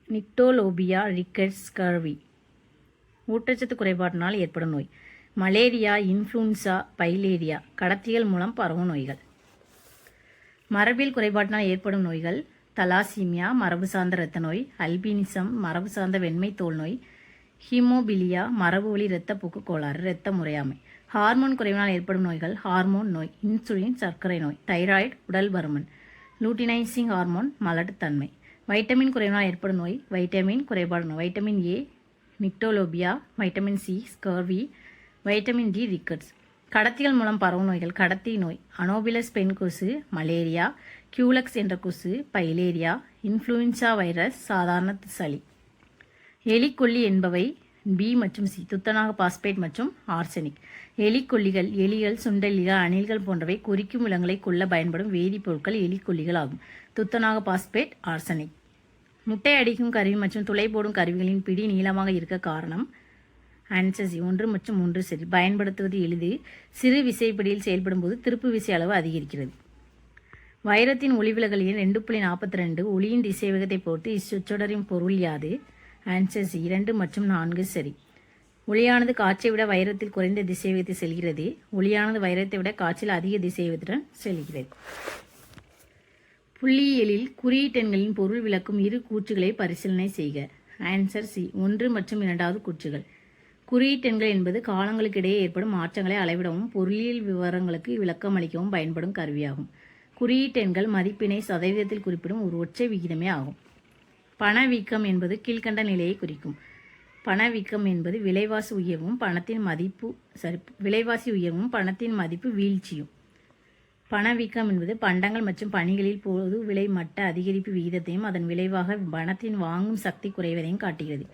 Nyctalopia, rickets, scurvy. ஊட்டச்சத்து குறைபாட்டினால் ஏற்படும் நோய். Malaria, influenza, filaria. கடத்திகள் மூலம் பரவும் நோய்கள். மரபியல் குறைபாட்டினால் ஏற்படும் நோய்கள். தலாசீமியா மரபு சார்ந்த இரத்த நோய், அல்பினிசம் மரபு சார்ந்த வெண்மை தோல் நோய், ஹீமோபிலியா மரபு வழி இரத்தப்போக்கு கோளாறு, இரத்த முறையாமை. ஹார்மோன் குறைவினால் ஏற்படும் நோய்கள். ஹார்மோன் நோய், இன்சுலின், சர்க்கரை நோய், தைராய்டு, உடல் பருமன், லூட்டினைசிங் ஹார்மோன், மலட்டுத்தன்மை. வைட்டமின் குறைவினால் ஏற்படும் நோய். வைட்டமின் குறைபாடு நோய். Vitamin A nyctalopia, vitamin C scurvy, vitamin D rickets. கடத்திகள் மூலம் பரவும் நோய்கள். கடத்தி நோய், அனோபிலஸ் பெண் கொசு, மலேரியா, கியூலக்ஸ் என்ற கொசு, பைலேரியா, இன்ஃப்ளூயன்சா வைரஸ், சாதாரண சளி. எலிக்கொல்லி என்பவை பி மற்றும் சி, துத்தநாக பாஸ்பேட் மற்றும் ஆர்சனிக். எலிக்கொல்லிகள் எலிகள், சுண்டெலிகள், அணில்கள் போன்றவை குறிக்கும் விலங்குகளை கொல்ல பயன்படும் வேதிப்பொருட்கள் எலிக்கொல்லிகள் ஆகும். துத்தநாக பாஸ்பேட், ஆர்சனிக். முட்டை அடிக்கும் கருவி மற்றும் துளை போடும் கருவிகளின் பிடி நீளமாக இருக்க காரணம். Answer C. 1 மற்றும் 3 சரி. பயன்படுத்துவது எளிது. சிறு விசைப்படியில் செயல்படும் போது திருப்பு விசை அளவு அதிகரிக்கிறது. வைரத்தின் ஒளிவிலகல் எண் 2.42. ஒளியின் திசைவேகத்தை பொறுத்து இச்சொற்றொடரின் பொருள் யாது? Answer C. 2 மற்றும் 4 சரி. ஒளியானது காற்றை விட வைரத்தில் குறைந்த திசைவேகத்தில் செல்கிறது. ஒளியானது வைரத்தை விட காற்றில் அதிக திசைவேகத்துடன் செல்கிறது. புள்ளியியலில் குறியீட்டெண்களின் பொருள் விளக்கும் இரு கூற்றுகளை பரிசீலனை செய்க. Answer C. 1 மற்றும் 2வது கூற்றுகள். குறியீட்டெண்கள் என்பது காலங்களுக்கு இடையே ஏற்படும் மாற்றங்களை அளவிடவும் பொருளியல் விவரங்களுக்கு விளக்கம் அளிக்கவும் பயன்படும் கருவியாகும். குறியீட்டெண்கள் மதிப்பினை சதவீதத்தில் குறிப்பிடும் ஒரு ஒற்றை விகிதமே ஆகும். பணவீக்கம் என்பது கீழ்கண்ட நிலையை குறிக்கும். பணவீக்கம் என்பது விலைவாசி உயர்வும் பணத்தின் மதிப்பு வீழ்ச்சியும். பணவீக்கம் என்பது பண்டங்கள் மற்றும் பணிகளில் பொது விலை மட்ட அதிகரிப்பு விகிதத்தையும் அதன் விளைவாக பணத்தின் வாங்கும் சக்தி குறைவதையும் காட்டுகிறது.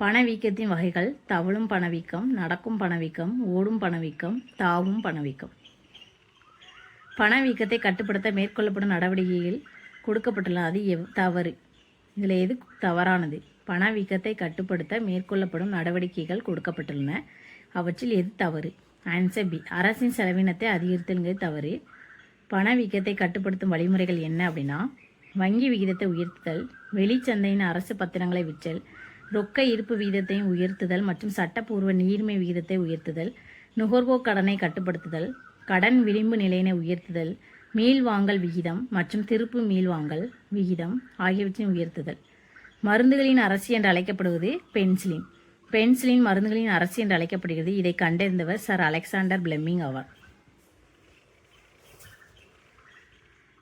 பணவீக்கத்தின் வகைகள்: தவழும் பணவீக்கம், நடக்கும் பணவீக்கம், ஓடும் பணவீக்கம், தாவும் பணவீக்கம். பணவீக்கத்தை கட்டுப்படுத்த மேற்கொள்ளப்படும் நடவடிக்கைகள் கொடுக்கப்பட்டுள்ள அது தவறு. இதில் எது தவறானது? பணவீக்கத்தை கட்டுப்படுத்த மேற்கொள்ளப்படும் நடவடிக்கைகள் கொடுக்கப்பட்டுள்ளன. அவற்றில் எது தவறு? Answer B. அரசின் செலவினத்தை அதிகரித்தல்ங்கிறது தவறு. பணவீக்கத்தை கட்டுப்படுத்தும் வழிமுறைகள் என்ன அப்படின்னா, வங்கி விகிதத்தை உயர்த்துதல், வெளிச்சந்தையின் அரசு பத்திரங்களை விற்றல், ரொக்க இருப்பு விகிதத்தையும் உயர்த்துதல் மற்றும் சட்டப்பூர்வ நீர்மை விகிதத்தை உயர்த்துதல், நுகர்வோர் கடனை கட்டுப்படுத்துதல், கடன் விளிம்பு நிலையினை உயர்த்துதல், மீள்வாங்கல் விகிதம் மற்றும் திருப்பு மீள்வாங்கல் விகிதம் ஆகியவற்றின் உயர்த்துதல். மருந்துகளின் அரசி என்று அழைக்கப்படுவது பென்சிலின். பென்சிலின் மருந்துகளின் அரசு என்று அழைக்கப்படுகிறது. இதை கண்டறிந்தவர் சர் அலெக்சாண்டர் பிளெமிங் ஆவார்.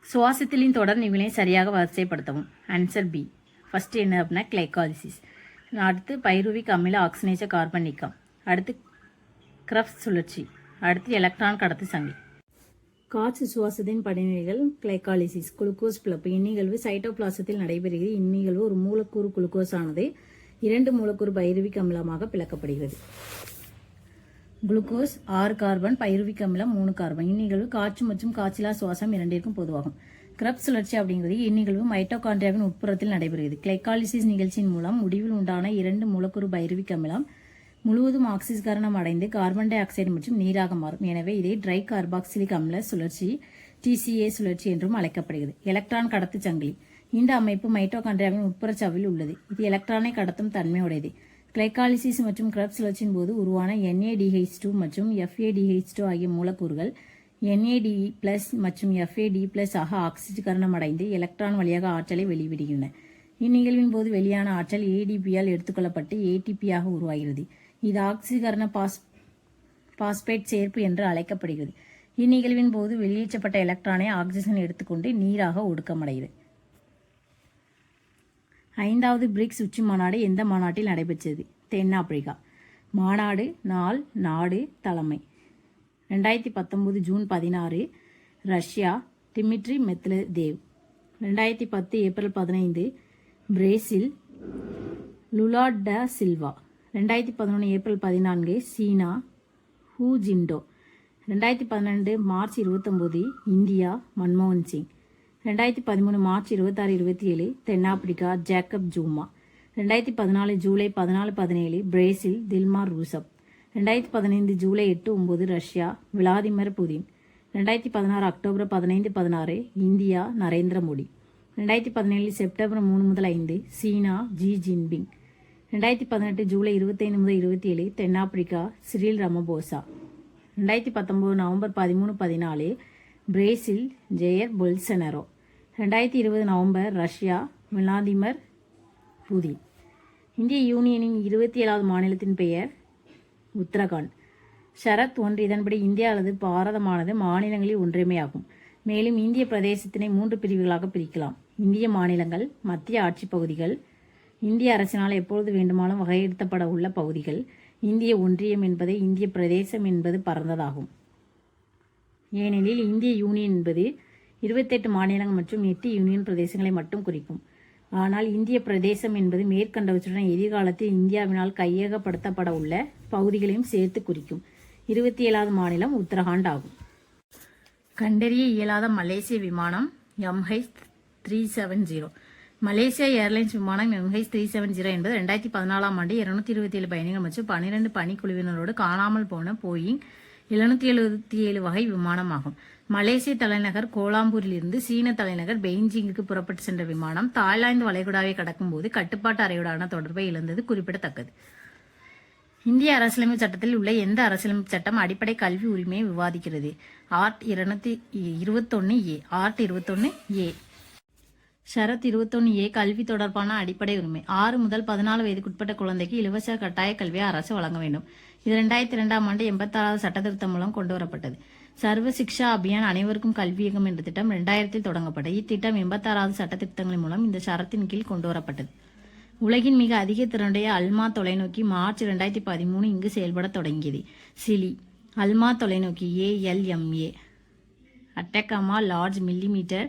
சுவாசத்திலின் தொடர் நிவினை சரியாக வரிசைப்படுத்தவும். Answer B. ஃபர்ஸ்ட் என்ன அப்படின்னா கிளைகாலிசிஸ். அடுத்து பைருவிக் அமில ஆக்சினேஜ கார்பன் நீக்கம். அடுத்து கிரப்ஸ் சுழற்சி. அடுத்து எலக்ட்ரான் கடத்து சங்கிலி. காற்று சுவாசத்தின் படிநிலைகள் கிளைகாலிசிஸ். குளுக்கோஸ் பிளப்பு. இந்நிகழ்வு சைட்டோபிளாசத்தில் நடைபெறுகிறது. இந்நிகழ்வு ஒரு மூலக்கூறு குளுக்கோஸ் ஆனது 2 மூலக்கூறு பைருவிக் அமிலமாக பிளக்கப்படுகிறது. குளுக்கோஸ் 6 கார்பன், பைருவிக் அமிலம் 3 கார்பன். இந்நிகழ்வு காற்று மற்றும் காற்றில்லா சுவாசம் இரண்டிற்கும் பொதுவாகும். கிரப்ஸ் சுழற்சி அப்படிங்கிறது இந்நிகழ்வு மைட்டோகாண்ட்ரியாவின் உட்புறத்தில் நடைபெறுகிறது. கிளைகாலிசிஸ் நிகழ்ச்சியின் மூலம் முடிவில் உண்டான 2 மூலக்கூறு பைருவிக் அமிலம் முழுவதும் ஆக்சிகரணம் அடைந்து கார்பன் டை ஆக்சைடு மற்றும் நீராக மாறும். எனவே இதை ட்ரை கார்பாக்சிலிக் அமில சுழற்சி TCA சுழற்சி என்றும் அழைக்கப்படுகிறது. எலக்ட்ரான் கடத்து சங்கிலி. இந்த அமைப்பு மைட்டோகாண்ட்ரியாவின் உட்புற சவ்வில் உள்ளது. இது எலக்ட்ரானை கடத்தும் தன்மையுடையது. கிளைகாலிசிஸ் மற்றும் கிரப்ஸ் சுழற்சியின் போது உருவான NADH2 மற்றும் FADH2 ஆகிய மூலக்கூறுகள் NAD+ மற்றும் FAD+ ஆக ஆக்சிஜீகரணம் அடைந்து எலக்ட்ரான் வழியாக ஆற்றலை வெளிவிடுகின்றன. இந்நிகழ்வின் போது வெளியான ஆற்றல் ADP-ஆல் எடுத்துக்கொள்ளப்பட்டு ATP ஆக உருவாகிறது. இது ஆக்சிகரண பாஸ்பேட் சேர்ப்பு என்று அழைக்கப்படுகிறது. இந்நிகழ்வின் போது வெளியேற்றப்பட்ட எலக்ட்ரானை ஆக்சிஜன் எடுத்துக்கொண்டு நீராக ஒடுக்கமடைகிறது. 5வது பிரிக்ஸ் உச்சி மாநாடு எந்த மாநாட்டில் நடைபெற்றது? தென்னாப்பிரிக்கா. மாநாடு, நாள், நாடு, தலைமை. 2019 June 16 Russia, Dmitry Medvedev. 2010 April 15 Brazil, Lula da Silva. 2011 April 14 China, Hu Jintao. 2012 March 29 India, மன்மோகன் சிங். 2013 மார்ச் 26-27 தென்னாப்பிரிக்கா, Jacob Zuma. 2014 July 14-17 Brazil, Dilma Rousseff. 2015 July 8-9 Russia, Vladimir Putin. 2016 October 15-16 India, Narendra Modi. 2017 September 3-5 China, Xi Jinping. 2018 July 25-27 தென்னாப்பிரிக்கா, Cyril Ramaphosa. 2019 November 13-14 Brazil, Jair பொல்சனரோ. 2020 November Russia, Vladimir Putin. இந்திய யூனியனின் 27வது மாநிலத்தின் பெயர் உத்தரகாண்ட். ஷரத் 1 இதன்படி India அல்லது பாரதமானது மாநிலங்களில் ஒன்றியமையாகும். மேலும் இந்திய பிரதேசத்தினை 3 பிரிவுகளாக பிரிக்கலாம். இந்திய மாநிலங்கள், மத்திய ஆட்சி பகுதிகள், இந்திய அரசினால் எப்பொழுது வேண்டுமானாலும் வகைப்படுத்தப்பட உள்ள பகுதிகள். இந்திய ஒன்றியம் என்பது இந்திய பிரதேசம் என்பது பரந்ததாகும். ஏனெனில் இந்திய யூனியன் என்பது 28 மாநிலங்கள் மற்றும் 8 யூனியன் பிரதேசங்களை மட்டும் குறிக்கும். ஆனால் இந்திய பிரதேசம் என்பது மேற்கண்டவற்றுடன் எதிர்காலத்தில் இந்தியாவினால் கையகப்படுத்தப்பட உள்ள பகுதிகளையும் சேர்த்து குறிக்கும். 27வது மாநிலம் உத்தரகாண்ட் ஆகும். கண்டறிய இயலாத மலேசிய விமானம் MH370. மலேசியா ஏர்லைன்ஸ் விமானம் MH370 என்பது 2014ஆம் ஆண்டு 227 பயணிகள் மற்றும் 12 பணிக்குழுவினரோடு காணாமல் போன போயிங் 777 வகை விமானமாகும். மலேசிய தலைநகர் கோலாம்பூரிலிருந்து சீன தலைநகர் பெய்ஜிங்குக்கு புறப்பட்டு சென்ற விமானம் தாய்லாந்து வளைகுடாவை கடக்கும்போது கட்டுப்பாட்டு அறையுடான தொடர்பை இழந்தது குறிப்பிடத்தக்கது. இந்திய அரசியலமைப்பு சட்டத்தில் உள்ள எந்த அரசியலமைப்பு சட்டம் அடிப்படை கல்வி உரிமையை விவாதிக்கிறது? Art 221A. Art 21A. Sharad 21A கல்வி தொடர்பான அடிப்படை உரிமை. 6 முதல் 14 வயதுக்குட்பட்ட குழந்தைக்கு இலவச கட்டாய கல்வியை அரசு வழங்க வேண்டும். இது 2002ஆம் ஆண்டு 86வது சட்டத்திருத்தம் மூலம் கொண்டு வரப்பட்டது. சர்வ சிக்ஷா அபியான் அனைவருக்கும் கல்வி இயக்கம் என்ற திட்டம் 2000 தொடங்கப்பட்டது. இத்திட்டம் 86வது சட்டத்திருத்தங்களின் மூலம் இந்த ஷரத்தின் கீழ் கொண்டு வரப்பட்டது. உலகின் மிக அதிக திறனுடைய அல்மா தொலைநோக்கி மார்ச் 2013 இங்கு செயல்பட தொடங்கியது. சிலி. அல்மா தொலைநோக்கி ALMA. Atacama large millimetre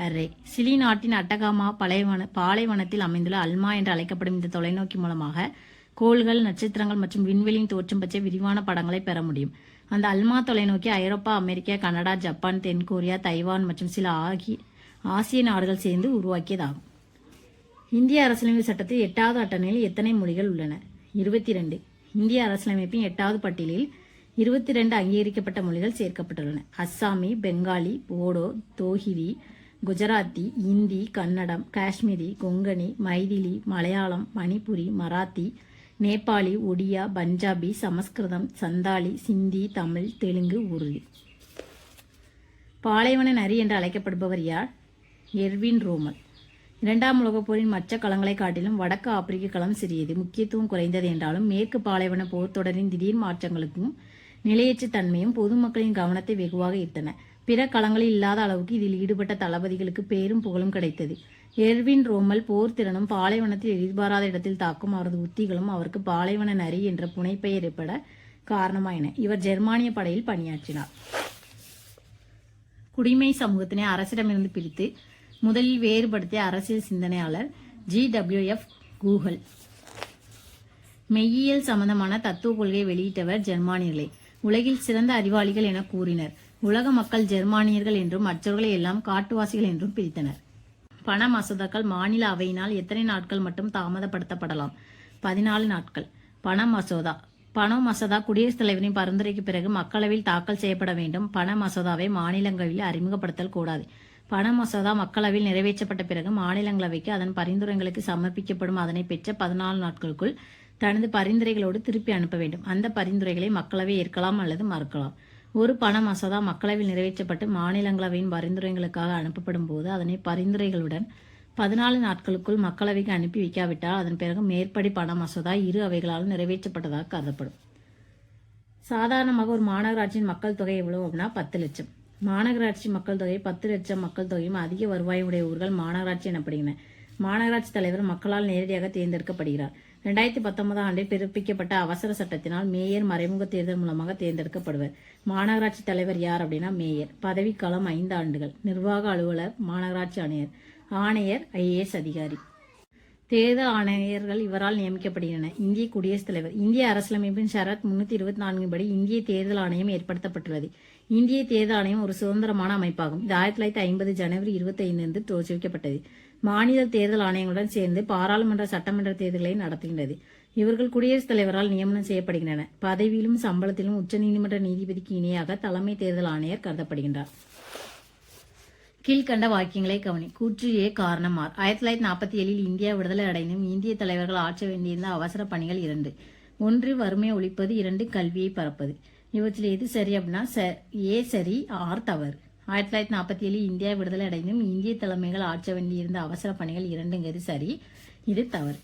array. Chile நாட்டின் அட்டகாமா பாலைவனத்தில் அமைந்துள்ள அல்மா என்று அழைக்கப்படும் இந்த தொலைநோக்கி மூலமாக கோள்கள், நட்சத்திரங்கள் மற்றும் விண்வெளியின் தோற்றம் பற்றிய விரிவான படங்களை பெற முடியும். அந்த அல்மா தொலைநோக்கி ஐரோப்பா, அமெரிக்கா, கனடா, ஜப்பான், தென்கொரியா, தைவான் மற்றும் சில ஆசிய நாடுகள் சேர்ந்து உருவாக்கியதாகும். இந்திய அரசியலமைப்பு சட்டத்தில் 8வது அட்டவணையில் எத்தனை மொழிகள் உள்ளன? 22. இந்திய அரசியலமைப்பின் 8வது பட்டியலில் 22 அங்கீகரிக்கப்பட்ட மொழிகள் சேர்க்கப்பட்டுள்ளன. அஸ்ஸாமி, பெங்காலி, போடோ, தோஹிரி, குஜராத்தி, இந்தி, கன்னடம், காஷ்மீரி, கொங்கணி, மைதிலி, மலையாளம், மணிப்புரி, மராத்தி, நேபாளி, ஒடியா, பஞ்சாபி, சமஸ்கிருதம், சந்தாலி, சிந்தி, தமிழ், தெலுங்கு, உருது. பாலைவன நரி என்று அழைக்கப்படுபவர் யார்? Erwin Rommel. இரண்டாம் உலகப் போரின் மற்ற களங்களை காட்டிலும் வடக்கு ஆப்பிரிக்க களம் சிறியது, முக்கியத்துவம் குறைந்தது என்றாலும் மேற்கு பாலைவன போர் தொடரின் திடீர் மாற்றங்களுக்கும் நிலையற்ற தன்மையும் பொதுமக்களின் கவனத்தை வெகுவாக ஈர்த்தன. பிற களங்களில் இல்லாத அளவுக்கு இதில் ஈடுபட்ட தளபதிகளுக்கு பேரும் புகழும் கிடைத்தது. எர்வின் ரோமல் போர் திறனும் பாலைவனத்தில் எதிர்பாராத இடத்தில் தாக்கும் அவரது உத்திகளும் அவருக்கு பாலைவன நரி என்ற புனைப்பெயர் ஏற்பட காரணமாயின. இவர் ஜெர்மானிய படையில் பணியாற்றினார். குடிமை சமூகத்தினை அரசிடமிருந்து பிரித்து முதலில் வேறுபடுத்திய அரசியல் சிந்தனையாளர் GWF கூகல். மெய்யியல் சம்பந்தமான தத்துவ கொள்கையை வெளியிட்டவர் ஜெர்மானியர்களே. உலகில் சிறந்த அறிவாளிகள் என கூறினர். உலக மக்கள் ஜெர்மானியர்கள் என்றும் மற்றவர்களை எல்லாம் காட்டுவாசிகள் என்றும் பிரித்தனர். பண மசோதாக்கள் மாநில அவையினால் எத்தனை நாட்கள் மட்டும் தாமதப்படுத்தப்படலாம்? 14 நாட்கள். பண மசோதா குடியரசுத் தலைவரின் பரிந்துரைக்கு பிறகு மக்களவையில் தாக்கல் செய்யப்பட வேண்டும். பண மசோதாவை மாநிலங்களவையில் அறிமுகப்படுத்தல் கூடாது. பண மசோதா மக்களவையில் நிறைவேற்றப்பட்ட பிறகு மாநிலங்களவைக்கு அதன் பரிந்துரைகளுக்கு சமர்ப்பிக்கப்படும். அதனை பெற்ற 14 நாட்களுக்குள் தனது பரிந்துரைகளோடு திருப்பி அனுப்ப வேண்டும். அந்த பரிந்துரைகளை மக்களவை ஏற்கலாம் அல்லது மறுக்கலாம். ஒரு பண மசோதா மக்களவையில் நிறைவேற்றப்பட்டு மாநிலங்களவையின் பரிந்துரைகளுக்காக அனுப்பப்படும் போது அதனை பரிந்துரைகளுடன் 14 நாட்களுக்குள் மக்களவைக்கு அனுப்பி வைக்காவிட்டால் அதன் பிறகு மேற்படி பண மசோதா இரு அவைகளாலும் நிறைவேற்றப்பட்டதாக கருதப்படும். சாதாரணமாக ஒரு மாநகராட்சியின் மக்கள் தொகை எவ்வளவு அப்படின்னா 10 லட்சம். மாநகராட்சி மக்கள் தொகை 10 லட்சம் மக்கள் தொகையும் அதிக வருவாயுடைய ஊர்கள் மாநகராட்சி எனப்படுகின்றன. மாநகராட்சி தலைவர் மக்களால் நேரடியாக தேர்ந்தெடுக்கப்படுகிறார். 2019 ஆண்டில் பிறப்பிக்கப்பட்ட அவசர சட்டத்தினால் மேயர் மறைமுக தேர்தல் மூலமாக தேர்ந்தெடுக்கப்படுவர். மாநகராட்சி தலைவர் யார் அப்படின்னா மேயர். பதவிக்காலம் 5 ஆண்டுகள். நிர்வாக அலுவலர் மாநகராட்சி ஆணையர் IAS அதிகாரி. தேர்தல் ஆணையர்கள் இவரால் நியமிக்கப்படுகின்றன. இந்திய குடியரசுத் தலைவர். இந்திய அரசியலமைப்பின் ஷரத் 324 படி இந்திய தேர்தல் ஆணையம் ஏற்படுத்தப்பட்டுள்ளது. இந்திய தேர்தல் ஆணையம் ஒரு சுதந்திரமான அமைப்பாகும். இது 1950 ஜனவரி 25 தோற்றுவிக்கப்பட்டது. மாநில தேர்தல் ஆணையங்களுடன் சேர்ந்து பாராளுமன்ற சட்டமன்ற தேர்தல்களை நடத்துகின்றது. இவர்கள் குடியரசுத் தலைவரால் நியமனம் செய்யப்படுகின்றனர். பதவியிலும் சம்பளத்திலும் உச்சநீதிமன்ற நீதிபதிக்கு இணையாக தலைமை தேர்தல் ஆணையர் கருதப்படுகின்றார். கீழ்கண்ட வாக்கியங்களை கவனி. கூற்று A காரணம் R. 1947 இந்தியா விடுதலை அடைந்தும் இந்திய தலைவர்கள் ஆற்ற வேண்டியிருந்த அவசர பணிகள் 2. 1 வறுமையை ஒழிப்பது, 2 கல்வியை பரப்பது. இவற்றில் எது சரி அப்படின்னா A சரி, R தவறு. 1947 இந்தியா விடுதலை அடைந்தும் இந்திய தலைமைகள் ஆற்ற வேண்டியிருந்த அவசர பணிகள் 2ங்கிறது சரி, இது தவறு.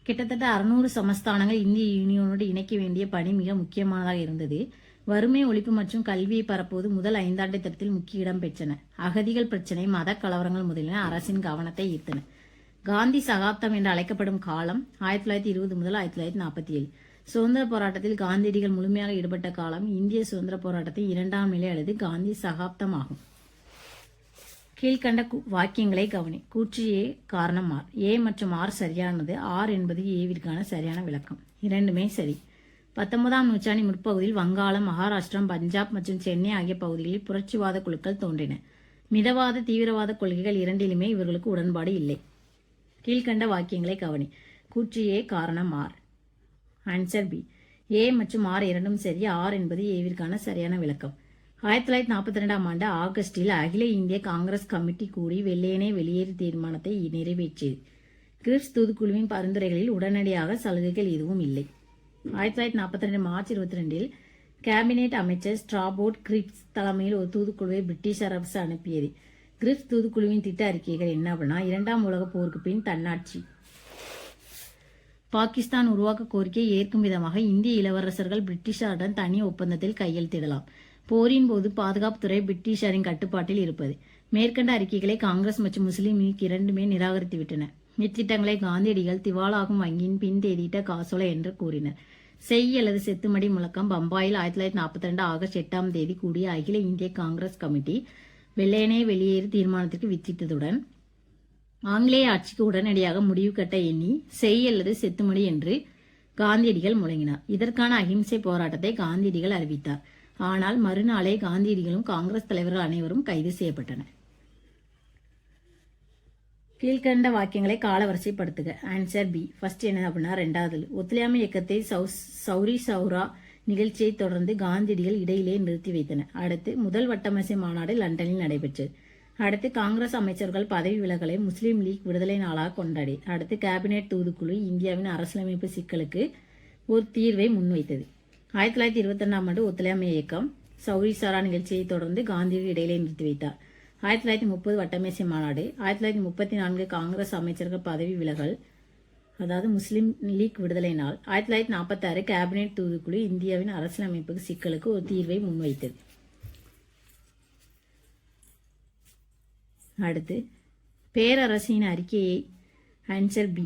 கிட்டத்தட்ட 600 சமஸ்தானங்கள் இந்திய யூனியனோடு இணைக்க வேண்டிய பணி மிக முக்கியமானதாக இருந்தது. வறுமை ஒழிப்பு மற்றும் கல்வியை பரப்புவது முதல் 5 ஆண்டு திட்டத்தில் முக்கிய இடம் பெற்றன. அகதிகள் பிரச்சினை, மத கலவரங்கள் முதலியன அரசின் கவனத்தை ஈர்த்தன. காந்தி சகாப்தம் என்று அழைக்கப்படும் காலம் 1920 முதல் 1947. சுதந்திர போராட்டத்தில் காந்தியடிகள் முழுமையாக ஈடுபட்ட காலம் இந்திய சுதந்திர போராட்டத்தின் 2ஆம் நிலை அல்லது காந்தி சகாப்தம் ஆகும். கீழ்கண்ட வாக்கியங்களை கவனி. கூற்று A காரணம் R. A மற்றும் R சரியானது. R என்பது ஏவிற்கான சரியான விளக்கம். இரண்டுமே சரி. 19ஆம் நூற்றாண்டின் முற்பகுதியில் வங்காளம், மகாராஷ்டிரம், பஞ்சாப் மற்றும் சென்னை ஆகிய பகுதிகளில் புரட்சிவாத குழுக்கள் தோன்றின. மிதவாத தீவிரவாத கொள்கைகள் இரண்டிலுமே இவர்களுக்கு உடன்பாடு இல்லை. கீழ்கண்ட வாக்கியங்களை கவனி. கூற்று A காரணம் R. Answer B. A மற்றும் R இரண்டும் சரி. R என்பது ஏவிற்கான சரியான விளக்கம். 1942ஆம் ஆண்டு ஆகஸ்டில் அகில இந்திய காங்கிரஸ் கமிட்டி கூடி வெள்ளையனே வெளியேறு தீர்மானத்தை நிறைவேற்றியது. கிரிப்ஸ் தூதுக்குழுவின் பரிந்துரைகளில் உடனடியாக சலுகைகள் எதுவும் இல்லை. 1942 மார்ச் 22இல் கேபினெட் அமைச்சர் ஸ்ட்ராபோர்ட் கிரிப்ஸ் தலைமையில் ஒரு தூதுக்குழுவை பிரிட்டிஷ் அரசு அனுப்பியது. கிரிப்ஸ் தூதுக்குழுவின் திட்ட அறிக்கைகள் என்ன அப்படின்னா 2ஆம் உலகப் போருக்கு பின் தன்னாட்சி, பாகிஸ்தான் உருவாக்க கோரிக்கையை ஏற்கும் விதமாக இந்திய இளவரசர்கள் பிரிட்டிஷாருடன் தனி ஒப்பந்தத்தில் கையெழுத்திடலாம், போரின் போது பாதுகாப்புத்துறை பிரிட்டிஷாரின் கட்டுப்பாட்டில் இருப்பது. மேற்கண்ட அறிக்கைகளை காங்கிரஸ் மற்றும் முஸ்லீம் லீக் இரண்டுமே நிராகரித்துவிட்டன. இத்திட்டங்களை காந்தியடிகள் திவாலாகும் வங்கியின் பின் தேதியிட்ட காசோலை என்று கூறினர். செய் அல்லது செத்துமடி முழக்கம் பம்பாயில் 1942 ஆகஸ்ட் 8ஆம் தேதி கூடிய அகில இந்திய காங்கிரஸ் கமிட்டி வெள்ளையனே வெளியேறு தீர்மானத்திற்கு வித்திட்டதுடன் ஆங்கிலேய ஆட்சிக்கு உடனடியாக முடிவு கட்ட எண்ணி செய் அல்லது செத்துமடி என்று காந்தியடிகள் முழங்கினார். இதற்கான அகிம்சை போராட்டத்தை காந்தியடிகள் அறிவித்தார். ஆனால் மறுநாளே காந்தியடிகளும் காங்கிரஸ் தலைவர்கள் அனைவரும் கைது செய்யப்பட்டனர். கீழ்கண்ட வாக்கியங்களை காலவரிசைப்படுத்துக. Answer B. ஃபர்ஸ்ட் என்ன அப்படின்னா 2வது ஒத்துழையாமை இயக்கத்தை சௌரி சௌரா நிகழ்ச்சியை தொடர்ந்து காந்தியடிகள் இடையிலே நிறுத்தி வைத்தனர். அடுத்து முதல் வட்டமேசை மாநாடு லண்டனில் நடைபெற்றது. அடுத்து காங்கிரஸ் அமைச்சர்கள் பதவி விலகலை முஸ்லீம் லீக் விடுதலை நாளாக கொண்டாடி. அடுத்து கேபினெட் தூதுக்குழு இந்தியாவின் அரசியலமைப்பு சிக்கலுக்கு ஒரு தீர்வை முன்வைத்தது. 1922ஆம் ஆண்டு ஒத்துழையாமை இயக்கம் சௌரி சௌரா நிகழ்ச்சியை தொடர்ந்து காந்தியடிகள் இடையிலே நிறுத்தி வைத்தார். 1930 வட்டமேசை மாநாடு. 1934 காங்கிரஸ் அமைச்சர்கள் பதவி விலகல், அதாவது முஸ்லீம் லீக் விடுதலை நாள். 1946 கேபினெட் தூதுக்குழு இந்தியாவின் அரசியலமைப்பு சிக்கலுக்கு ஒரு தீர்வை முன்வைத்தது. அடுத்து பேரரசின் அறிக்கையை ஆன்சர் பி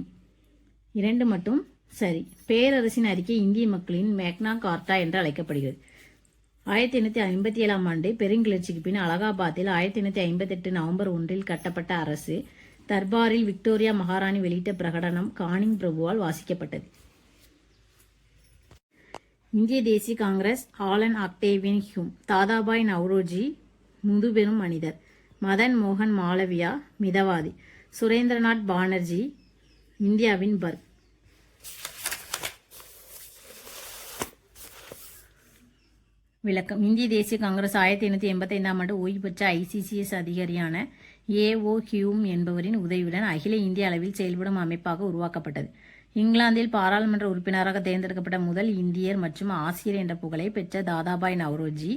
2 மட்டும் சரி. பேரரசின் அறிக்கை இந்திய மக்களின் மேக்னா கார்ட்டா என்று அழைக்கப்படுகிறது. 1857 ஆண்டு பெருங்கிளர்ச்சிக்கு பின் அலகாபாத்தில் 1858 நவம்பர் 1 கட்டப்பட்ட அரசு தர்பாரில் விக்டோரியா மகாராணி வெளியிட்ட பிரகடனம் கானிங் பிரபுவால் வாசிக்கப்பட்டது. இந்திய தேசிய Congress Allan Octavian Hume. Dadabhai Naoroji முதுபெரும் மனிதர். மதன் மோகன் மாளவியா மிதவாதி. சுரேந்திரநாத் பானர்ஜி இந்தியாவின் பர்க். விளக்கம். இந்திய தேசிய காங்கிரஸ் 1885 ஆண்டு ஓய்வு பெற்ற ICCS அதிகாரியான A.O. ஹியூம் என்பவரின் உதவியுடன் அகில இந்திய அளவில் செயல்படும் அமைப்பாக உருவாக்கப்பட்டது. இங்கிலாந்தில் பாராளுமன்ற உறுப்பினராக தேர்ந்தெடுக்கப்பட்ட முதல் இந்தியர் மற்றும் ஆசிரியர் என்ற புகழை பெற்ற தாதாபாய் நவ்ரோஜி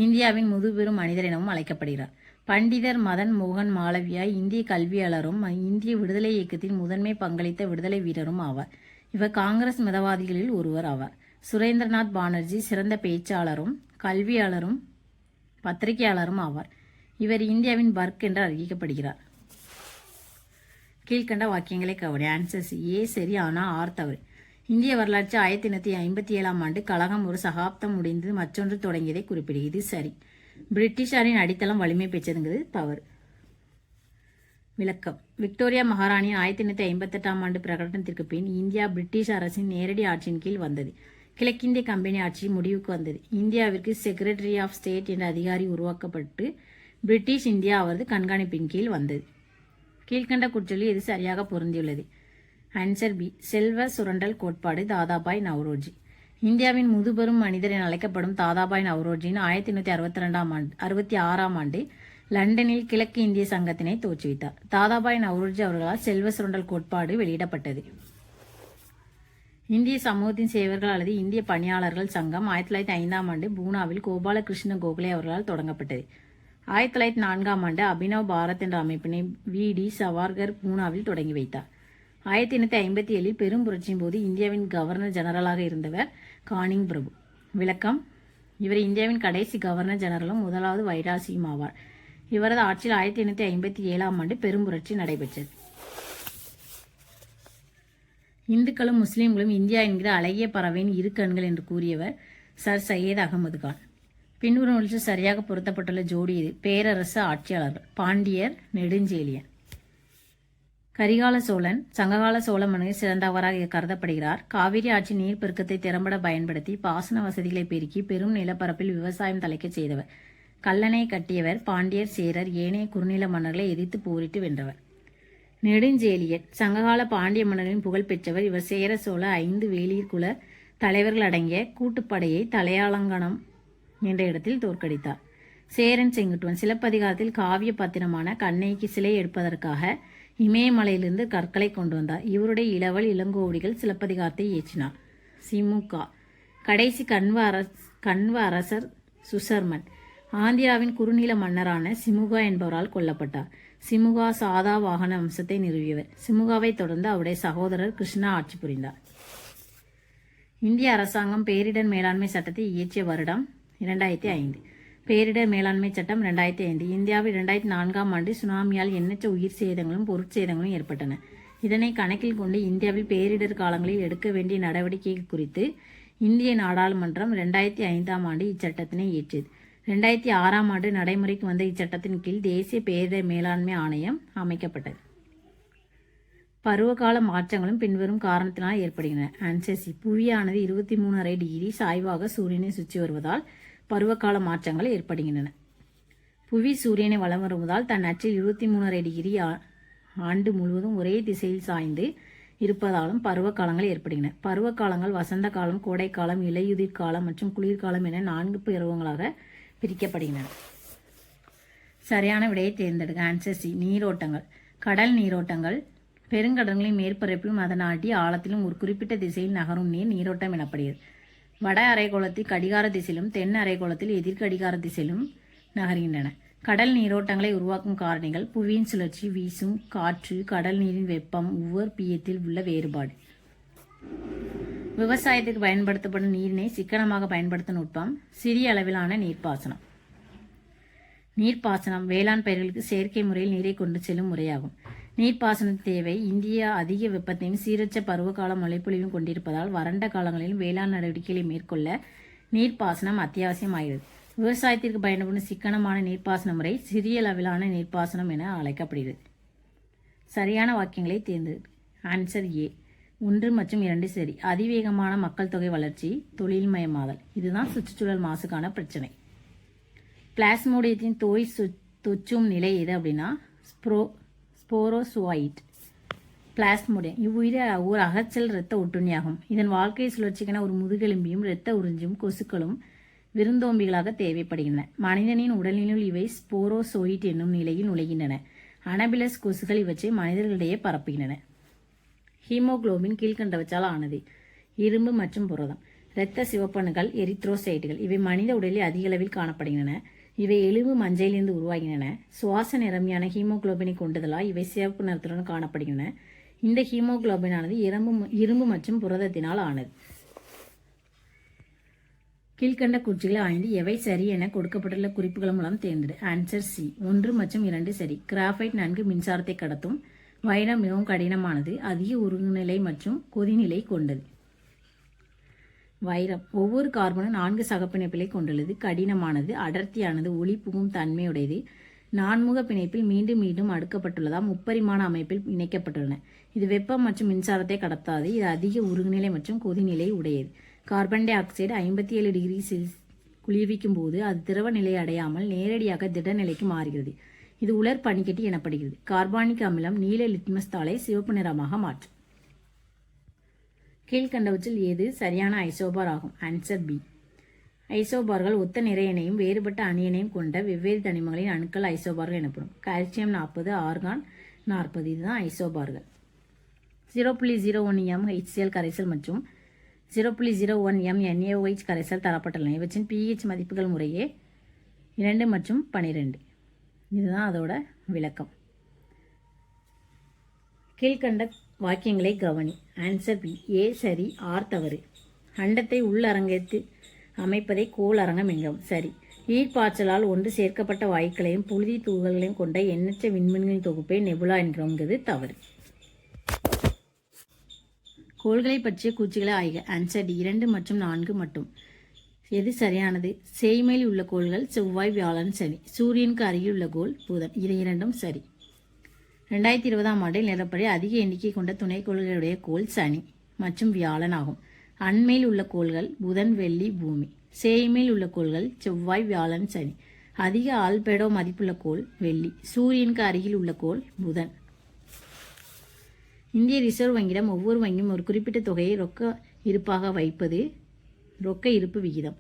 இந்தியாவின் முதுபெரும் மனிதர் எனவும் அழைக்கப்படுகிறார். பண்டிதர் மதன் மோகன் மாளவியா இந்திய கல்வியாளரும் இந்திய விடுதலை இயக்கத்தில் முதன்மை பங்களித்த விடுதலை வீரரும் ஆவார். இவர் காங்கிரஸ் மிதவாதிகளில் ஒருவர் ஆவார். சுரேந்திரநாத் பானர்ஜி சிறந்த பேச்சாளரும் கல்வியாளரும் பத்திரிகையாளரும் ஆவார். இவர் இந்தியாவின் பர்க் என்று அறிவிக்கப்படுகிறார். கீழ்கண்ட வாக்கியங்களை கவனி. ஆன்சர்ஸ் ஏ சரி, ஆனால் ஆர் தவறு. இந்திய வரலாற்று 1857 ஆண்டு கழகம் ஒரு சகாப்தம் முடிந்து மற்றொன்று தொடங்கியதை குறிப்பிடுகிறது. இது சரி. பிரிட்டிஷாரின் அடித்தளம் வலிமை பெற்றதுங்கிறது தவறு. விளக்கம். விக்டோரியா மகாராணியின் 1858 ஆண்டு பிரகடனத்திற்கு பின் இந்தியா பிரிட்டிஷ் அரசின் நேரடி ஆட்சியின் கீழ் வந்தது. கிழக்கிந்திய கம்பெனி ஆட்சி முடிவுக்கு வந்தது. இந்தியாவிற்கு செக்ரட்டரி ஆஃப் ஸ்டேட் என்ற அதிகாரி உருவாக்கப்பட்டு பிரிட்டிஷ் இந்தியா அவரது கண்காணிப்பின் கீழ் வந்தது. கீழ்கண்ட குற்றலில் இது சரியாக பொருந்தியுள்ளது. ஆன்சர் பி செல்வ சுரண்டல் கோட்பாடு. தாதாபாய் நவ்ரோஜி. இந்தியாவின் முதுபெரும் மனிதர் என அழைக்கப்படும் தாதாபாய் நவ்ரோஜியின் 1866 ஆண்டு லண்டனில் கிழக்கு இந்திய சங்கத்தினை தோற்றுவித்தார். தாதாபாய் நவ்ரோஜி அவர்களால் செல்வ சுரண்டல் கோட்பாடு வெளியிடப்பட்டது. இந்திய சமூகத்தின் சேவர்கள் அல்லது இந்திய பணியாளர்கள் சங்கம் 1905 ஆண்டு பூனாவில் கோபாலகிருஷ்ண கோகலே அவர்களால் தொடங்கப்பட்டது. 1904 ஆண்டு அபினவ் பாரத் என்ற அமைப்பினை V.D. சவார்கர் பூனாவில் தொடங்கி வைத்தார். 1857 பெரும் புரட்சியின் போது இந்தியாவின் கவர்னர் ஜெனரலாக இருந்தவர் கானிங் பிரபு. விளக்கம். இவர் இந்தியாவின் கடைசி கவர்னர் ஜெனரலும் முதலாவது வைராசியும் ஆவார். இவரது ஆட்சியில் 1857 ஆண்டு பெரும் புரட்சி நடைபெற்றது. இந்துக்களும் முஸ்லீம்களும் இந்தியா என்கிற அழகிய பறவையின் இரு கண்கள் என்று கூறியவர் சர் சையத் அகமது கான். பின்வரும் நூலில் சரியாக பொருத்தப்பட்டுள்ள ஜோடி இது. பேரரசு ஆட்சியாளர்கள். பாண்டியர், நெடுஞ்செழியன். கரிகால சோழன் சங்ககால சோழ மன்னரில் சிறந்தவராக கருதப்படுகிறார். காவிரி ஆட்சி நீர்ப்பெருக்கத்தை திறம்பட பயன்படுத்தி பாசன வசதிகளை பெருக்கி பெரும் நிலப்பரப்பில் விவசாயம் தலைக்கச் செய்தவர். கல்லணை கட்டியவர். பாண்டியர், சேரர், ஏனைய குறுநில மன்னர்களை எதிர்த்து போரிட்டு வென்றவர். நெடுஞ்செழியன் சங்ககால பாண்டிய மன்னரின் புகழ் பெற்றவர். இவர் சேர சோழ 5 வேளிர் குல தலைவர்கள் அடங்கிய கூட்டுப்படையை தலையாலங்கனம் என்ற இடத்தில் தோற்கடித்தார். சேரன் செங்குட்டுவன் சிலப்பதிகாரத்தில் காவிய பத்திரமான கண்ணைக்கு சிலை எடுப்பதற்காக இமயமலையிலிருந்து கற்களை கொண்டு வந்தார். இவருடைய இளவல் இளங்கோவடிகள் சிலப்பதிகாரத்தை இயற்றினார். சிமுக கடைசி கண்வ அரசர் சுசர்மன் ஆந்திராவின் குறுநில மன்னரான சிமுகா என்பவரால் கொல்லப்பட்டார். சிமுகா சாதா வாகன வம்சத்தை நிறுவியவர். சிமுகாவை தொடர்ந்து அவருடைய சகோதரர் கிருஷ்ணா ஆட்சி புரிந்தார். இந்திய அரசாங்கம் பேரிடர் மேலாண்மை சட்டத்தை இயற்றிய வருடம் 2005. பேரிடர் மேலாண்மை சட்டம் 2005. இந்தியாவில் 2004 ஆண்டு சுனாமியால் எண்ணற்ற உயிர் சேதங்களும் பொருட்சேதங்களும் ஏற்பட்டன. இதனை கணக்கில் கொண்டு இந்தியாவில் பேரிடர் காலங்களில் எடுக்க வேண்டிய நடவடிக்கைகள் குறித்து இந்திய நாடாளுமன்றம் 2005 ஆண்டு இச்சட்டத்தினை இயற்றியது. 2006 ஆண்டு நடைமுறைக்கு வந்த இச்சட்டத்தின் கீழ் தேசிய பேரிடர் மேலாண்மை ஆணையம் அமைக்கப்பட்டது. பருவகால மாற்றங்களும் பின்வரும் காரணத்தினால் ஏற்படுகின்றன. ஆன்சர் சி புவியானது 23½ டிகிரி சாய்வாக சூரியனை சுற்றி வருவதால் பருவகால மாற்றங்கள் ஏற்படுகின்றன. புவி சூரியனை வலம் வருவதால் தன் அச்சில் 23½ டிகிரி ஆண்டு முழுவதும் ஒரே திசையில் சாய்ந்து இருப்பதாலும் பருவகாலங்கள் ஏற்படுகின்றன. பருவகாலங்கள் வசந்த காலம், கோடைக்காலம், இலையுதிர் காலம் மற்றும் குளிர்காலம் என 4 பருவங்களாக பிரிக்கப்படுகின்றன. சரியான விடையை தேர்ந்தெடுக்க. ஆன்சர் சி நீரோட்டங்கள். கடல் நீரோட்டங்கள் பெருங்கடல்களின் மேற்பரப்பிலும் அதன் அடி ஆழத்திலும் ஒரு குறிப்பிட்ட திசையில் நகரும் நீர் நீரோட்டம் எனப்படுகிறது. வட அரைக்கோளத்தில் கடிகார திசையிலும் தென் அரைக்கோளத்தில் எதிர்கடிகார திசையிலும் நகர்கின்றன. கடல் நீரோட்டங்களை உருவாக்கும் காரணிகள்: புவியின் சுழற்சி, வீசும் காற்று, கடல் நீரின் வெப்பம், உவர் பியத்தில் உள்ள வேறுபாடு. விவசாயத்துக்கு பயன்படுத்தப்படும் நீரினை சிக்கனமாக பயன்படுத்தும் நுட்பம் சிறிய அளவிலான நீர்ப்பாசனம். நீர்ப்பாசனம் வேளாண் பயிர்களுக்கு செயற்கை முறையில் நீரை கொண்டு செல்லும் முறையாகும். நீர்ப்பாசன தேவை: இந்தியா அதிக வெப்பத்தையும் சீரற்ற பருவகால மழைப்பொழிவும் கொண்டிருப்பதால் வறண்ட காலங்களிலும் வேளாண் நடவடிக்கைகளை மேற்கொள்ள நீர்ப்பாசனம் அத்தியாவசியமாகிறது. விவசாயத்திற்கு பயன்படும் சிக்கனமான நீர்ப்பாசன முறை சிறிய அளவிலான நீர்ப்பாசனம் என அழைக்கப்படுகிறது. சரியான வாக்கியங்களை தேர்ந்தெடு. Answer A. 1 மற்றும் 2 சரி. அதிவேகமான மக்கள் தொகை வளர்ச்சி, தொழில்மயமாதல், இதுதான் சுற்றுச்சூழல் மாசுக்கான பிரச்சனை. பிளாஸ்மோடியத்தின் தொற்றும் நிலை எது அப்படின்னா ஸ்போரோசோயிட். பிளாஸ்மோடியம் இவ்வுயிர ஒரு அகச்சல் இரத்த ஒட்டுண்ணியாகும். இதன் வாழ்க்கை சுழற்சிக்கான ஒரு முதுகெலும்பியும் இரத்த உறிஞ்சும் கொசுக்களும் விருந்தோம்பிகளாக தேவைப்படுகின்றன. மனிதனின் உடலினுள் இவை ஸ்போரோசோயிட் என்னும் நிலையில் நுழைகின்றன. அனபிலஸ் கொசுக்கள் இவற்றை மனிதர்களிடையே பரப்புகின்றன. ஹீமோகுளோபின் கீழ்கண்டவற்றால் ஆனது: இரும்பு மற்றும் புரதம். இரத்த சிவப்பணுக்கள் எரித்ரோசைட்டுகள் இவை மனித உடலில் அதிக அளவில் காணப்படுகின்றன. இவை எலும்பு மஞ்சையிலிருந்து உருவாகின்றன. சுவாச நிறமியான ஹீமோகுளோபினை கொண்டதலால் இவை சிவப்பு நிறத்துடன் காணப்படுகின்றன. இந்த ஹீமோகுளோபினானது இரும்பு மற்றும் புரதத்தினால் ஆனது. கீழ்கண்ட கூற்றுகளை ஆய்ந்து எவை சரி என கொடுக்கப்பட்டுள்ள குறிப்புகள் மூலம் தேர்ந்தெடு. Answer C. 1 மற்றும் 2 சரி. கிராஃபைட் நன்கு மின்சாரத்தை கடத்தும். வைரம் மிகவும் கடினமானது, அதிக உருகுநிலை மற்றும் கொதிநிலை கொண்டது. வைரம் ஒவ்வொரு கார்பனும் 4 சகப்பிணைப்புகளை கொண்டுள்ளது. கடினமானது, அடர்த்தியானது, ஒளி புகும் தன்மையுடையது. நான்முக பிணைப்பில் மீண்டும் மீண்டும் அடுக்கப்பட்டுள்ளதால் முப்பரிமாண அமைப்பில் இணைக்கப்பட்டுள்ளன. இது வெப்பம் மற்றும் மின்சாரத்தை கடத்தாது. இது அதிக உருகுநிலை மற்றும் கொதிநிலை உடையது. கார்பன் டை ஆக்சைடு 57 டிகிரி குளிர்விக்கும் போது அது திரவ நிலை அடையாமல் நேரடியாக திட நிலைக்கு மாறுகிறது. இது உலர் பனிக்கட்டி எனப்படுகிறது. கார்பானிக் அமிலம் நீல லிட்மஸ் தாளை சிவப்பு நிறமாக மாற்றும். கீழ்கண்டவற்றில் எது சரியான ஐசோபார் ஆகும்? Answer B. ஐசோபார்கள் ஒத்த நிறையனையும் வேறுபட்ட அணியனையும் கொண்ட வெவ்வேறு தனிமங்களின் அணுக்கள் ஐசோபார்கள் எனப்படும். கால்சியம் 40, ஆர்கான் 40, இதுதான் ஐசோபார்கள். 0.01 m HCl கரைசல் மற்றும் 0.01 m NaOH கரைசல் தரப்பட்டுள்ளன. இவற்றின் pH மதிப்புகள் முறையே 2 மற்றும் 12. இதுதான் அதோட விளக்கம். கீழ்கண்ட வாக்கியங்களை கவனி. Answer B. ஏ சரி, ஆர் தவறு. அண்டத்தை உள்ளரங்கத்து அமைப்பதை கோள் அரங்கம் என்கிறோம். சரி. ஈர்ப்பாற்றலால் ஒன்று சேர்க்கப்பட்ட வாயுக்களையும் புழுதி துகள்களையும் கொண்ட எண்ணற்ற விண்மீன்களின் தொகுப்பை நெபுலா என்கிறோங்கிறது தவறு. கோள்களை பற்றிய கூற்றுகளை ஆய்க. Answer D. 2 மற்றும் 4 மட்டும். எது சரியானது? சேய்மையில் உள்ள கோள்கள் செவ்வாய், வியாழன், சனி. சூரியனுக்கு அருகில் உள்ள கோள் புதன். இது இரண்டும் சரி. 2020ஆம் ஆண்டில் நிலப்படி அதிக எண்ணிக்கை கொண்ட துணைக்கோள்களுடைய கோள் சனி மற்றும் வியாழன் ஆகும். அண்மையில் உள்ள கோள்கள் புதன், வெள்ளி, பூமி. சேய்மையில் உள்ள கோள்கள் செவ்வாய், வியாழன், சனி. அதிக ஆல்பெடோ மதிப்புள்ள கோள் வெள்ளி. சூரியனுக்கு அருகில் உள்ள கோள் புதன். இந்திய ரிசர்வ் வங்கியிடம் ஒவ்வொரு வங்கியும் ஒரு குறிப்பிட்ட தொகையை ரொக்க இருப்பாக வைப்பது ரொக்க இருப்பு விகிதம்.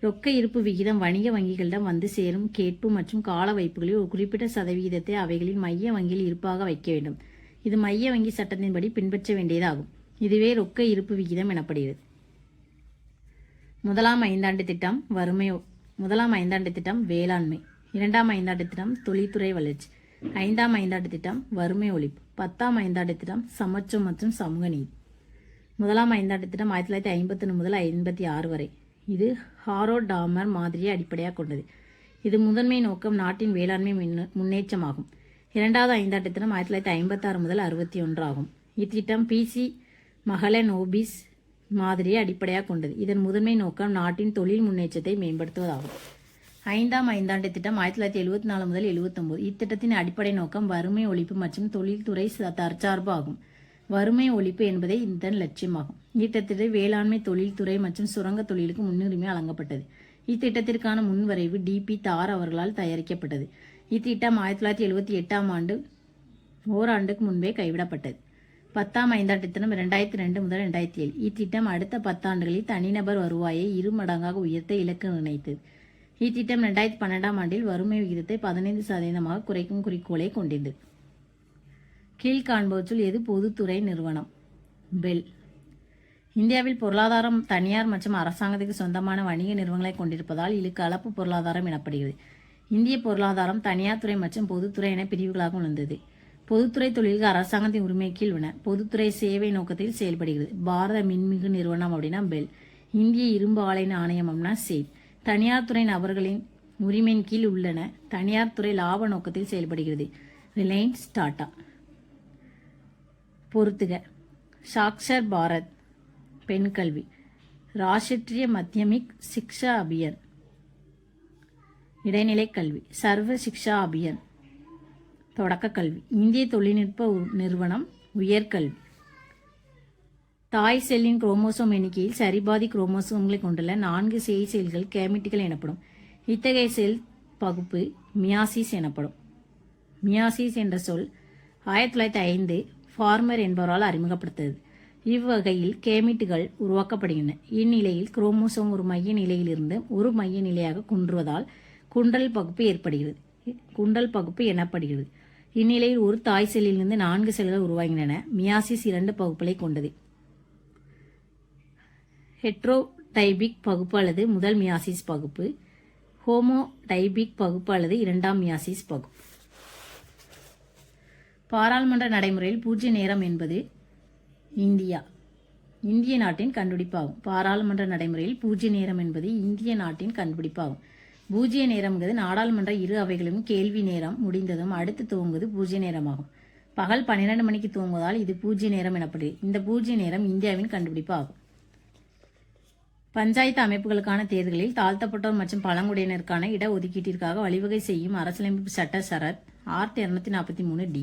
ரொக்க இருப்பு விகிதம் வணிக வங்கிகளிடம் வந்து சேரும் கேட்பு மற்றும் கால வைப்புகளில் ஒரு குறிப்பிட்ட சதவிகிதத்தை அவைகளின் மைய வங்கியில் இருப்பாக வைக்க வேண்டும். இது மைய வங்கி சட்டத்தின்படி பின்பற்ற வேண்டியதாகும். இதுவே ரொக்க இருப்பு விகிதம் எனப்படுகிறது. முதலாம் ஐந்தாண்டு திட்டம் வேளாண்மை. 2ஆம் ஐந்தாண்டு திட்டம் தொழில்துறை வளர்ச்சி. 5ஆம் ஐந்தாண்டு திட்டம் வறுமை ஒழிப்பு. 10ஆம் ஐந்தாண்டு திட்டம் சமத்துவம் மற்றும் சமூக நீதி. முதலாம் ஐந்தாண்டு திட்டம் 1951 முதல் 56 வரை. இது ஹாரோடாமர் மாதிரியை அடிப்படையாக கொண்டது. இது முதன்மை நோக்கம் நாட்டின் வேளாண்மை முன்னேற்றமாகும். 2வது ஐந்தாண்டு திட்டம் 1956 முதல் 61 ஆகும். இத்திட்டம் பிசி மஹலனோபிஸ் மாதிரியை அடிப்படையாக கொண்டது. இதன் முதன்மை நோக்கம் நாட்டின் தொழில் முன்னேற்றத்தை மேம்படுத்துவதாகும். 5ஆம் ஐந்தாண்டு திட்டம் 1974 முதல் 79. இத்திட்டத்தின் அடிப்படை நோக்கம் வறுமை ஒழிப்பு மற்றும் தொழில்துறை தற்சார்பு ஆகும். வறுமை ஒழிப்பு என்பதே இதன் லட்சியமாகும். இத்திட்டத்தில் வேளாண்மை, தொழில்துறை மற்றும் சுரங்க தொழிலுக்கு முன்னுரிமை வழங்கப்பட்டது. இத்திட்டத்திற்கான முன்வரைவு டிபி தார் அவர்களால் தயாரிக்கப்பட்டது. இத்திட்டம் 1978ஆம் ஆண்டு ஓராண்டுக்கு முன்பே கைவிடப்பட்டது. 10ஆம் ஐந்தாண்டு திட்டம் 2002 முதல் 2007. இத்திட்டம் அடுத்த 10 ஆண்டுகளில் தனிநபர் வருவாயை 2 மடங்காக உயர்த்த இலக்கு நிர்ணயித்தது. இத்திட்டம் 2012ஆம் ஆண்டில் வறுமை விகிதத்தை 15% குறைக்கும் குறிக்கோளை கொண்டிருந்தது. கீழ்காண்பவற்றுள் எது பொதுத்துறை நிறுவனம்? பெல். இந்தியாவில் பொருளாதாரம் தனியார் மற்றும் அரசாங்கத்துக்கு சொந்தமான வணிக நிறுவனங்களை கொண்டிருப்பதால் இது கலப்பு பொருளாதாரம் எனப்படுகிறது. இந்திய பொருளாதாரம் தனியார் துறை மற்றும் பொதுத்துறை என பிரிவுகளாக உள்ளது. பொதுத்துறை தொழில்கள் அரசாங்கத்தின் உரிமை கீழ் உள்ளன. பொதுத்துறை சேவை நோக்கத்தில் செயல்படுகிறது. பாரத மின்மிகு நிறுவனம் அப்படின்னா பெல். இந்திய இரும்பு ஆலை ஆணையம் அப்படின்னா சேட். தனியார் துறை நபர்களின் உரிமையின் கீழ் உள்ளன. தனியார் துறை லாப நோக்கத்தில் செயல்படுகிறது. ரிலையன்ஸ், டாடா. பொறுத்துக. சாக்ஷர் பாரத் பெண் கல்வி. ராஷ்டிரிய மத்தியமிக் சிக்ஷா அபியான் இடைநிலை கல்வி. சர்வ சிக்ஷா அபியான் தொடக்க கல்வி. இந்திய தொழில்நுட்ப நிறுவனம் உயர்கல்வி. தாய் செல்லின் குரோமோசோம் எண்ணிக்கையில் சரிபாதி குரோமோசோம்களை கொண்டுள்ள 4 சேய் செல்கள் கேமிட்டுகள் எனப்படும். இத்தகைய செல் பகுப்பு மியாசிஸ் எனப்படும். மியாசிஸ் என்ற சொல் 1905 ஃபார்மர் என்பவரால் அறிமுகப்படுத்தது. இவ்வகையில் கேமிட்டுகள் உருவாக்கப்படுகின்றன. இந்நிலையில் குரோமோசோம் ஒரு மைய நிலையிலிருந்து ஒரு மைய நிலையாக குன்றுவதால் குண்டல் பகுப்பு ஏற்படுகிறது. குண்டல் பகுப்பு எனப்படுகிறது. இந்நிலையில் ஒரு தாய் செல்லிலிருந்து 4 செல்கள் உருவாகின்றன. மியாசிஸ் 2 பகுப்புகளை கொண்டது. ஹெட்ரோடைபிக் பகுப்பு அல்லது முதல் மியாசிஸ் பகுப்பு. ஹோமோடைபிக் பகுப்பு அல்லது இரண்டாம் மியாசிஸ் பகுப்பு. பாராளுமன்ற நடைமுறையில் பூஜ்ய நேரம் என்பது இந்திய நாட்டின் கண்டுபிடிப்பாகும். பாராளுமன்ற நடைமுறையில் பூஜ்ய நேரம் என்பது இந்திய நாட்டின் கண்டுபிடிப்பாகும். பூஜ்ய நேரம்ங்கிறது நாடாளுமன்ற இரு அவைகளும் கேள்வி நேரம் முடிந்ததும் அடுத்து துவங்குவது பூஜ்ய நேரமாகும். பகல் 12 மணிக்கு துவங்குவதால் இது பூஜ்ய நேரம் எனப்படுகிறது. இந்த பூஜ்ய நேரம் இந்தியாவின் கண்டுபிடிப்பு ஆகும். பஞ்சாயத்து அமைப்புகளுக்கான தேர்தலில் தாழ்த்தப்பட்டோர் மற்றும் பழங்குடியினருக்கான இடஒதுக்கீட்டிற்காக வழிவகை செய்யும் அரசியலமைப்பு சட்ட Sharad art 243D.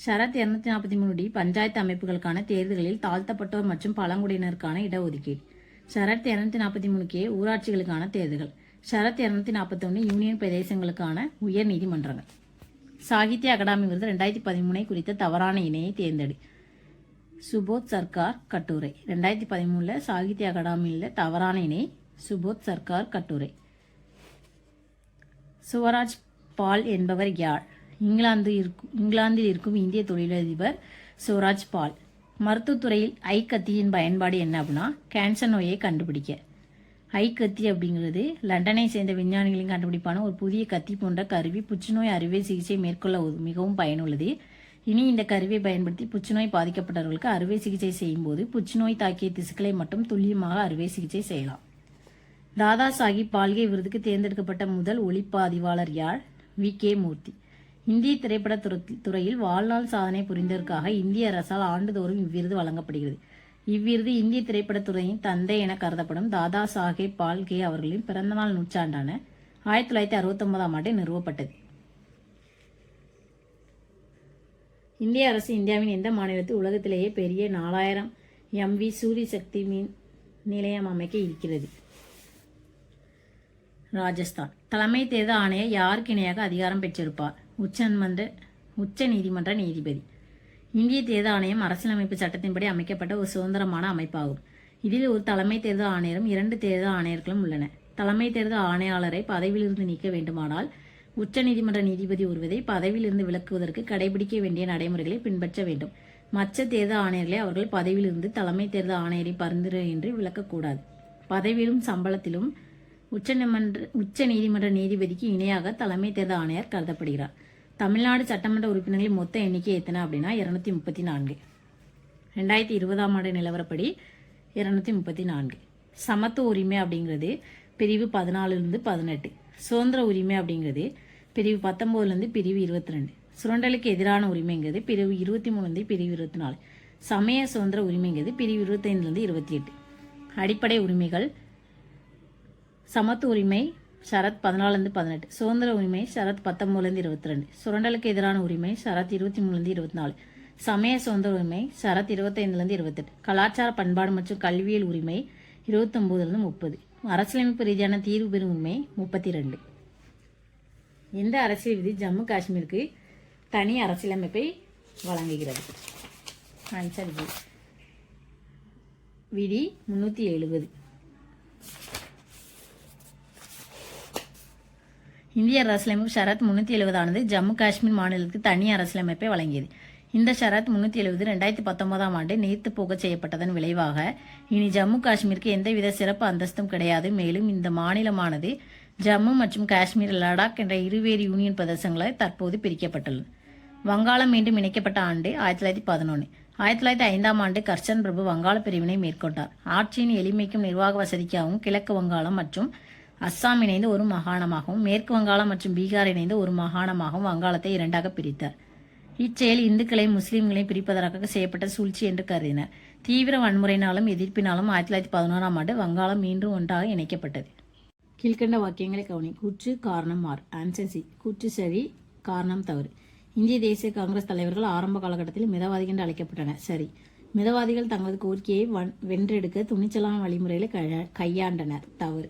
Sharad 243D panchayat அமைப்புகளுக்கான தேர்தல்களில் தாழ்த்தப்பட்டோர் மற்றும் பழங்குடியினருக்கான இடஒதுக்கீடு. ஷரத் 243K ஊராட்சிகளுக்கான தேர்தல்கள். ஷரத் 241 யூனியன் பிரதேசங்களுக்கான உயர் நீதிமன்றங்கள். சாகித்ய அகாடமி விருது 2013 குறித்த தவறான இணையை தேர்ந்தெடு. சுபோத் சர்க்கார் கட்டுரை. 2013 சாகித்ய அகாடமியில் தவறான இணை சுபோத் சர்க்கார் கட்டுரை. சுவராஜ் பால் என்பவர் யார்? இங்கிலாந்தில் இருக்கும் இந்திய தொழிலதிபர் சுவராஜ் பால். மருத்துவத்துறையில் ஐக்கத்தியின் பயன்பாடு என்ன அப்படின்னா கேன்சர் நோயை கண்டுபிடிக்க. ஐக்கத்தி அப்படிங்கிறது லண்டனை சேர்ந்த விஞ்ஞானிகளின் கண்டுபிடிப்பான ஒரு புதிய கத்தி போன்ற கருவி புற்றுநோய் அறுவை சிகிச்சை மேற்கொள்ள மிகவும் பயனுள்ளது. இனி இந்த கருவியை பயன்படுத்தி புற்றுநோய் பாதிக்கப்பட்டவர்களுக்கு அறுவை சிகிச்சை செய்யும் போது புற்றுநோய் தாக்கிய திசுக்களை மட்டும் துல்லியமாக அறுவை சிகிச்சை செய்யலாம். தாதா சாஹிப் பால்கே விருதுக்கு தேர்ந்தெடுக்கப்பட்ட முதல் ஒளிப்பதிவாளர் யார்? V.K. மூர்த்தி. இந்திய திரைப்பட துறையில் வாழ்நாள் சாதனை புரிந்ததற்காக இந்திய அரசால் ஆண்டுதோறும் இவ்விருது வழங்கப்படுகிறது. இவ்விருது இந்திய திரைப்படத்துறையின் தந்தை என கருதப்படும் தாதா சாஹேப் பால்கே அவர்களின் பிறந்தநாள் நூற்றாண்டான 1969 நிறுவப்பட்டது. இந்திய அரசு இந்தியாவின் எந்த மாநிலத்தில் உலகத்திலேயே பெரிய 4000 MV சூரிய சக்தி மின் நிலையம் அமைக்க இருக்கிறது? ராஜஸ்தான். தலைமை தேர்தல் ஆணையர் யாருக்கு இணையாக அதிகாரம் பெற்றிருப்பார்? உச்ச நீதிமன்ற நீதிபதி. இந்திய தேர்தல் ஆணையம் அரசியலமைப்பு சட்டத்தின்படி அமைக்கப்பட்ட ஒரு சுதந்திரமான அமைப்பாகும். இதில் ஒரு தலைமை தேர்தல் ஆணையரும் 2 தேர்தல் ஆணையர்களும் உள்ளன. தலைமை தேர்தல் ஆணையாளரை பதவியிலிருந்து நீக்க வேண்டுமானால் உச்ச நீதிமன்ற நீதிபதி ஒருவரை பதவியிலிருந்து விலக்குவதற்கு கடைபிடிக்க வேண்டிய நடைமுறைகளை பின்பற்ற வேண்டும். மற்ற தேர்தல் ஆணையர்களை அவர்கள் பதவியிலிருந்து தலைமை தேர்தல் ஆணையரை பரிந்துரையின்றி விலக்கக்கூடாது. பதவியிலும் சம்பளத்திலும் உச்ச நீதிமன்ற நீதிபதிக்கு இணையாக தலைமை தேர்தல் ஆணையர் கருதப்படுகிறார். தமிழ்நாடு சட்டமன்ற உறுப்பினர்களின் மொத்த எண்ணிக்கை எத்தனை அப்படின்னா 234. 2020 நிலவரப்படி 234. சமத்துவ உரிமை அப்படிங்கிறது பிரிவு 14 18. சுதந்திர உரிமை அப்படிங்கிறது பிரிவு 19 பிரிவு 22. சுரண்டலுக்கு எதிரான உரிமைங்கிறது பிரிவு 23 பிரிவு 24. சமய சுதந்திர உரிமைங்கிறது பிரிவு 25 28. அடிப்படை உரிமைகள் சமத்துவ உரிமை ஷரத் 14 18. சுதந்திர உரிமை ஷரத் 19 22. சுரண்டலுக்கு எதிரான உரிமை ஷரத் 23 24. சமய சுதந்திர உரிமை ஷரத் 25 28. கலாச்சார பண்பாடு மற்றும் கல்வியல் உரிமை 29 30. அரசியலமைப்பு ரீதியான தீர்வு பெறும் உரிமை 32. இந்த அரசியல் விதி ஜம்மு காஷ்மீருக்கு தனி அரசியலமைப்பை வழங்குகிறது. Answer B. விதி 370. இந்திய அரசியலமைப்பு ஷரத் 370 ஜம்மு காஷ்மீர் மாநிலத்துக்கு தனி அரசியலமைப்பை வழங்கியது. இந்த ஷரத் 370 2019 நீர்த்து போக செய்யப்பட்டதன் விளைவாக இனி ஜம்மு காஷ்மீருக்கு எந்தவித சிறப்பு அந்தஸ்தும் கிடையாது. மேலும் இந்த மாநிலமானது ஜம்மு மற்றும் காஷ்மீர், லடாக் என்ற இருவேறு யூனியன் பிரதேசங்களாக தற்போது பிரிக்கப்பட்டுள்ளது. வங்காளம் மீண்டும் இணைக்கப்பட்ட ஆண்டு 1911. 1905ஆம் ஆண்டு கர்சன் பிரபு வங்காள பிரிவினை மேற்கொண்டார். ஆட்சியின் எளிமைக்கும் நிர்வாக வசதிக்காகவும் கிழக்கு வங்காளம் மற்றும் அஸ்ஸாம் இணைந்து ஒரு மாகாணமாகவும் மேற்கு வங்காளம் மற்றும் பீகார் இணைந்து ஒரு மாகாணமாகவும் வங்காளத்தை இரண்டாக பிரித்தார். இச்செயல் இந்துக்களையும் முஸ்லீம்களையும் பிரிப்பதற்காக செய்யப்பட்ட சூழ்ச்சி என்று கருதினர். தீவிர வன்முறையினாலும் எதிர்ப்பினாலும் 1911ஆம் ஆண்டு வங்காளம் மீண்டும் ஒன்றாக இணைக்கப்பட்டது. கீழ்கண்ட வாக்கியங்களை கவனி. கூற்று காரணம் ஆர். Answer C. கூற்று சரி, காரணம் தவறு. இந்திய தேசிய காங்கிரஸ் தலைவர்கள் ஆரம்ப காலகட்டத்தில் மிதவாதிகள் என்று அழைக்கப்பட்டனர். சரி. மிதவாதிகள் தங்களது கோரிக்கையை வென்றெடுக்க துணிச்சலான வழிமுறைகளை கையாண்டனர். தவறு.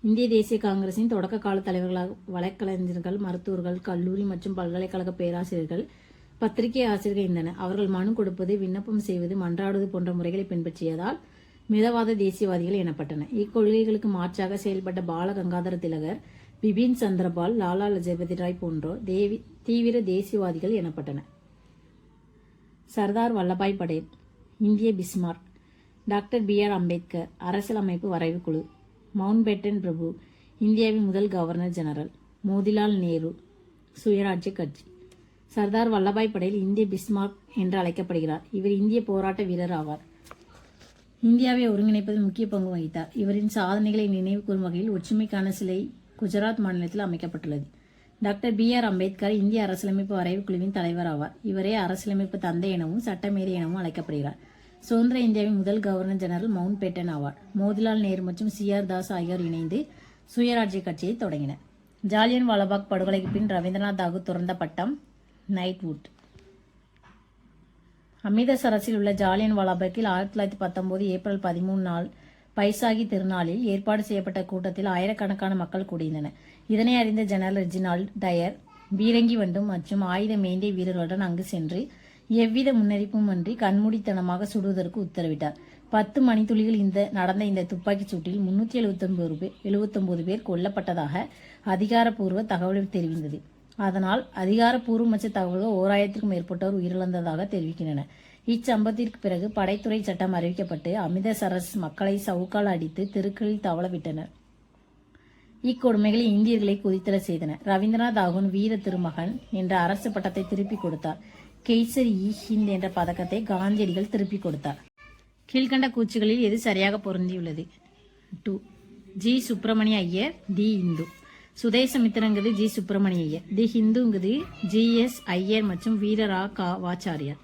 இந்திய தேசிய காங்கிரசின் தொடக்க கால தலைவர்களாக வழக்கறிஞர்கள், மருத்துவர்கள், கல்லூரி மற்றும் பல்கலைக்கழக பேராசிரியர்கள், பத்திரிகை ஆசிரியர்கள் இருந்தனர். அவர்கள் மனு கொடுப்பது, விண்ணப்பம் செய்வது, மன்றாடுவது போன்ற முறைகளை பின்பற்றியதால் மிதவாத தேசியவாதிகள் எனப்பட்டனர். இக்கொள்கைகளுக்கு மாற்றாக செயல்பட்ட பால கங்காதர திலகர், பிபின் சந்திரபால், லாலா லஜபதி ராய் போன்றோர் தீவிர தேசியவாதிகள் எனப்பட்டனர். சர்தார் வல்லபாய் படேல், இந்திய பிஸ்மார்க், டாக்டர் B.R. அம்பேத்கர், அரசியலமைப்பு வரைவு குழு, மவுண்ட்பேட்டன் பிரபு, இந்தியாவின் முதல் கவர்னர் ஜெனரல், மோதிலால் நேரு, சுயராஜ்ய கட்சி. சர்தார் வல்லபாய் படேல் இந்திய பிஸ்மார்க் என்று அழைக்கப்படுகிறார். இவர் இந்திய போராட்ட வீரர் ஆவார். இந்தியாவை ஒருங்கிணைப்பதில் முக்கிய பங்கு வகித்தார். இவரின் சாதனைகளை நினைவு கூறும் வகையில் ஒற்றுமைக்கான சிலை குஜராத் மாநிலத்தில் அமைக்கப்பட்டுள்ளது. Doctor B.R. அம்பேத்கர் இந்திய அரசியலமைப்பு வரைவு குழுவின் தலைவர் ஆவார். இவரே அரசியலமைப்பு தந்தை எனவும் சட்டமேதை எனவும் அழைக்கப்படுகிறார். சுதந்திர இந்தியாவின் முதல் கவர்னர் ஜெனரல் மவுண்ட் பேட்டன் ஆவார். மோதிலால் நேரு மற்றும் C.R. தாஸ் ஆகியோர் இணைந்து சுயராஜ்ய கட்சியை தொடங்கினர். ஜாலியன் வாலாபாக் படுகொலைக்கு பின் ரவீந்திரநாத் தாகூர் துறந்த பட்டம் நைட்வுட். அமிர்தசரஸில் உள்ள ஜாலியன் வாலாபாக்கில் 1919 ஏப்ரல் 13 நாள் பைசாகி திருநாளில் ஏற்பாடு செய்யப்பட்ட கூட்டத்தில் ஆயிரக்கணக்கான மக்கள் கூடியிருந்தனர். இதனை அறிந்த ஜெனரல் ரெஜினால்ட் டயர் பீரங்கி வண்டும் மற்றும் ஆயுத மேந்திய வீரர்களுடன் அங்கு சென்று எவ்வித முன்னறிப்புமின்றி கண்மூடித்தனமாக சுடுவதற்கு உத்தரவிட்டார். 10 மணித்துளிகள் நடந்த இந்த துப்பாக்கிச் சூட்டில் 379 பேர் கொல்லப்பட்டதாக அதிகாரப்பூர்வ தகவல் தெரிவித்தது. அதனால் அதிகாரப்பூர்வமற்ற தகவல்கள் 1000க்கும் மேற்பட்டோர் உயிரிழந்ததாக தெரிவிக்கின்றன. இச்சம்பவத்திற்கு பிறகு படைத்துறை சட்டம் அறிவிக்கப்பட்டு அமிர்தசரஸ் மக்களை சவுக்கால் அடித்து தெருக்களில் தவள விட்டனர். இக்கொடுமைகளை இந்தியர்களை கொதித்தல செய்தன. ரவீந்திரநாத் தாகூர் வீர திருமகன் என்ற அரசு பட்டத்தை திருப்பிக் கொடுத்தார். கெய்சர்-இ-ஹிந்த் என்ற பதக்கத்தை காந்தியடிகள் திருப்பிக் கொடுத்தார். கீழ்கண்ட கூற்றுகளில் எது சரியாக பொருந்தியுள்ளது? 2. ஜி. சுப்பிரமணிய ஐயர், தி இந்து. சுதேசமித்திரங்கிறது ஜி. சுப்பிரமணிய ஐயர். தி ஹிந்துங்கிறது G.S. ஐயர் மற்றும் வீரரா வாச்சாரியார்.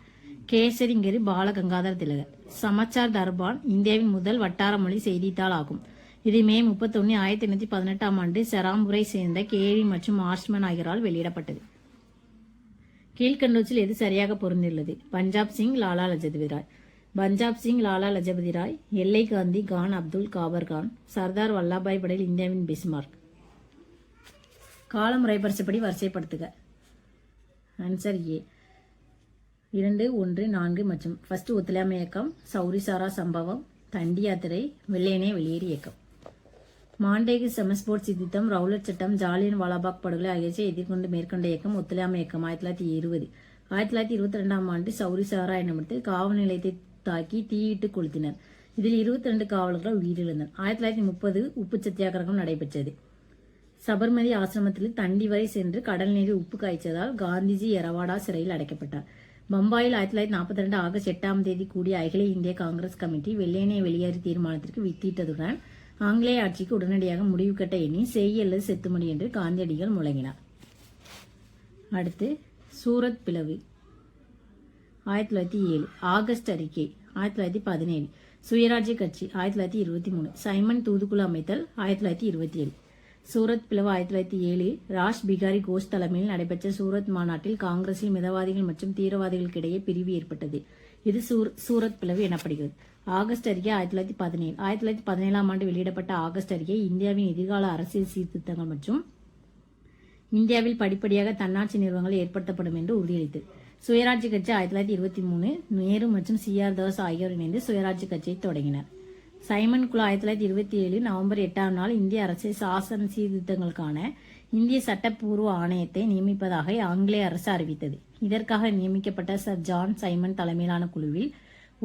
கேசரிங்கிறது பால கங்காதர திலகர். சமாச்சார் தர்பான் இந்தியாவின் முதல் வட்டார மொழி செய்தித்தாள் ஆகும். இது மே 31, 1818ஆம் ஆண்டு செராம்பூரை சேர்ந்த கேரி மற்றும் மார்ஷ்மன் ஆகியோரால் வெளியிடப்பட்டது. கீழ்கண்டவற்றில் எது சரியாக பொருந்துள்ளது? பஞ்சாப் சிங், லாலா லஜபதி ராய். பஞ்சாப் சிங், லாலா லஜபதி ராய், எல்லை காந்தி, கான் அப்துல் காபர் கான், சர்தார் வல்லபாய் படேல் இந்தியாவின் பிஸ்மார்க். கால முறைப்படி வரிசைப்படுத்துக. Answer A. 2, 1, 4 மற்றும் ஃபர்ஸ்ட் ஒத்துழையாமை இயக்கம், சௌரிசாரா சம்பவம், தண்டி யாத்திரை, வெள்ளையனே வெளியேறு இயக்கம். மாண்டேகு செமஸ்போர்ட் சித்தித்தம், ரவுலட் சட்டம், ஜாலியன் வாலாபாக் படுகொலை ஆகியவற்றை எதிர்கொண்டு மேற்கொண்ட இயக்கம் ஒத்துழையாமை இயக்கம் 1920. 1922ஆம் ஆண்டு சௌரிசாரா என்னுமிடத்தில் காவல் நிலையத்தை தாக்கி தீயிட்டு கொளுத்தினர். இதில் 22 காவலர்கள் உயிரிழந்தனர். 1930 உப்பு சத்தியாகிரகம் நடைபெற்றது. சபர்மதி ஆசிரமத்தில் தண்டி வரை சென்று கடல் நீரில் உப்பு காய்ச்சதால் காந்திஜி எரவாடா சிறையில் அடைக்கப்பட்டார். பம்பாயில் 1942 ஆகஸ்ட் 8ஆம் தேதி கூடிய அகில இந்திய காங்கிரஸ் கமிட்டி வெள்ளையனே வெளியேறு தீர்மானத்திற்கு வித்திட்டதுடன் ஆங்கிலேய ஆட்சிக்கு உடனடியாக முடிவு கட்ட எண்ணி செய் அல்லது செத்துமடி என்று காந்தியடிகள் முழங்கினார். அடுத்து சூரத் பிளவு 1907. ஆகஸ்ட் அறிக்கை 1917. சுயராஜ்ய கட்சி 1923. சைமன் தூதுக்குழு அமைத்தல் 1927. சூரத் பிளவு 1907. ராஷ் பிகாரி கோஷ் தலைமையில் நடைபெற்ற சூரத் மாநாட்டில் காங்கிரஸில் மிதவாதிகள் மற்றும் தீவிரவாதிகளுக்கிடையே பிரிவு ஏற்பட்டது. இது சூரத் பிளவு எனப்படுகிறது. ஆகஸ்ட் அறிக்கை 1917. 1917ஆம் ஆண்டு வெளியிடப்பட்ட ஆகஸ்ட் அறிக்கை இந்தியாவின் எதிர்கால அரசியல் சீர்திருத்தங்கள் மற்றும் இந்தியாவில் படிப்படியாக தன்னாட்சி நிறுவனங்கள் ஏற்படுத்தப்படும் என்று உறுதியளித்தது. சுயராஜ்ய கட்சி 1923. நேரு மற்றும் C.R. தாஸ் ஆகியோர் இணைந்து சுயராஜ்ய கட்சியை தொடங்கினர். சைமன் குழு 1927 நவம்பர் 8ஆம் நாள் இந்திய அரசியல் சாசன சீர்திருத்தங்களுக்கான இந்திய சட்டப்பூர்வ ஆணையத்தை நியமிப்பதாக ஆங்கிலேய அரசு அறிவித்தது. இதற்காக நியமிக்கப்பட்ட சர் ஜான் சைமன் தலைமையிலான குழுவில்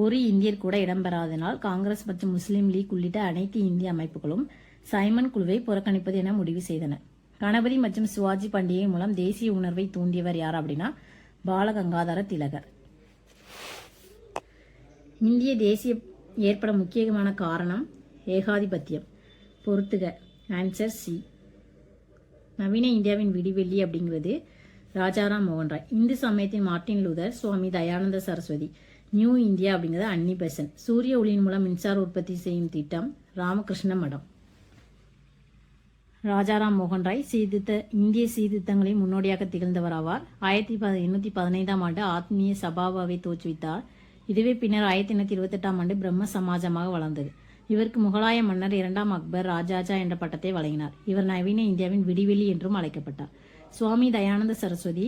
ஒரு இந்தியர் கூட இடம்பெறாதனால் காங்கிரஸ் மற்றும் முஸ்லீம் லீக் உள்ளிட்ட அனைத்து இந்திய அமைப்புகளும் சைமன் குழுவை புறக்கணிப்பது என முடிவு செய்தனர். கணபதி மற்றும் சிவாஜி பண்டிகை மூலம் தேசிய உணர்வை தூண்டியவர் யார் அப்படின்னா பாலகங்காதர திலகர். இந்திய தேசிய ஏற்பட முக்கியமான காரணம் ஏகாதிபத்தியம். பொறுத்துக. Answer C. நவீன இந்தியாவின் விடிவெள்ளி அப்படிங்கிறது ராஜாராம் மோகன் ராய். இந்து சமயத்தின் மார்ட்டின் லூதர். சுவாமி தயானந்த சரஸ்வதி. நியூ இந்தியா அப்படிங்கிறது அன்னி பெசன்ட். சூரிய ஒளியின் மூலம் மின்சார உற்பத்தி செய்யும் திட்டம் ராமகிருஷ்ண மடம். ராஜாராம் மோகன் ராய் இந்திய சீர்திருத்தங்களின் முன்னோடியாக திகழ்ந்தவர் ஆவார். 1815 ஆண்டு ஆத்மீய சபாவை தோற்றுவித்தார். இதுவே பின்னர் 1828 ஆண்டு பிரம்ம சமாஜமாக வளர்ந்தது. இவருக்கு முகலாய மன்னர் 2ஆம் அக்பர் ராஜாஜா என்ற பட்டத்தை வழங்கினார். இவர் நவீன இந்தியாவின் விடிவெள்ளி என்றும் அழைக்கப்பட்டார். சுவாமி தயானந்த சரஸ்வதி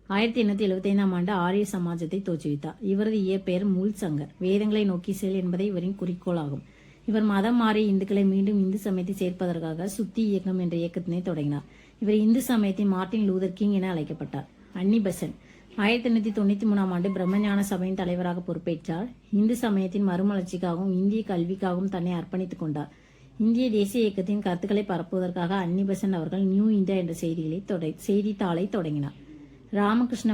1875 ஆண்டு ஆரிய சமாஜத்தை தோற்றுவித்தார். இவரது இயற்பெயர் மூல் சங்கர். வேதங்களை நோக்கி செல் என்பதே இவரின் குறிக்கோளாகும். இவர் மதம் மாறிய இந்துக்களை மீண்டும் இந்து சமயத்தை சேர்ப்பதற்காக சுத்தி இயக்கம் என்ற இயக்கத்தினை தொடங்கினார். இவர் இந்து சமயத்தின் மார்ட்டின் லூதர் கிங் என அழைக்கப்பட்டார். அன்னி பெசன்ட் 1893 ஆண்டு பிரம்மஞான சபையின் தலைவராக பொறுப்பேற்றார். இந்து சமயத்தின் மறுமலர்ச்சிக்காகவும் இந்திய கல்விக்காகவும் தன்னை அர்ப்பணித்துக் கொண்டார். இந்திய தேசிய இயக்கத்தின் கருத்துக்களை பரப்புவதற்காக அன்னி பெசன்ட் அவர்கள் நியூ இந்தியா என்ற செய்தித்தாளை தொடங்கினார். ராமகிருஷ்ண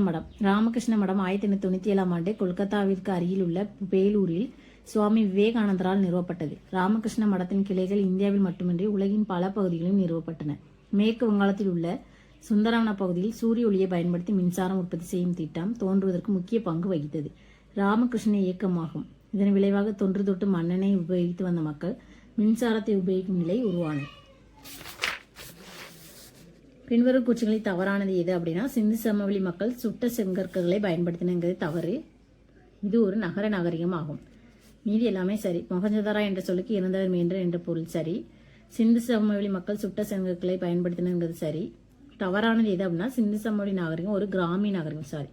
மடம் 1897 ஆண்டு கொல்கத்தாவிற்கு அருகில் உள்ள பேலூரில் சுவாமி விவேகானந்தரால் நிறுவப்பட்டது. ராமகிருஷ்ண மடத்தின் கிளைகள் இந்தியாவில் மட்டுமின்றி உலகின் பல பகுதிகளிலும் நிறுவப்பட்டன. மேற்கு வங்காளத்தில் உள்ள சுந்தரவன பகுதியில் சூரிய ஒளியை பயன்படுத்தி மின்சாரம் உற்பத்தி செய்யும் திட்டம் தோன்றுவதற்கு முக்கிய பங்கு வகித்தது. ராமகிருஷ்ண இயக்கமாகும். இதன் விளைவாக தொன்று தொட்டு மண்ணெண்ணை உபயோகித்து வந்த மக்கள் மின்சாரத்தை உபயோகிக்கும் நிலை உருவானது. பின்வரும் கூற்றுகளில் தவறானது எது அப்படின்னா சிந்து சமவெளி மக்கள் சுட்ட செங்கற்களை பயன்படுத்தினங்கிறது தவறு. இது ஒரு நகர நாகரிகம் ஆகும். மீதி எல்லாமே சரி. மொஹஞ்சதாரா என்ற சொல்லுக்கு இறந்தவர் மீண்டர் என்ற பொருள் சரி. சிந்து சமவெளி மக்கள் சுட்ட செங்கற்களை பயன்படுத்தினங்கிறது சரி. தவறானது எது அப்படின்னா சிந்து சமவெளி நாகரிகம் ஒரு கிராமிய நாகரிகம். சாரி.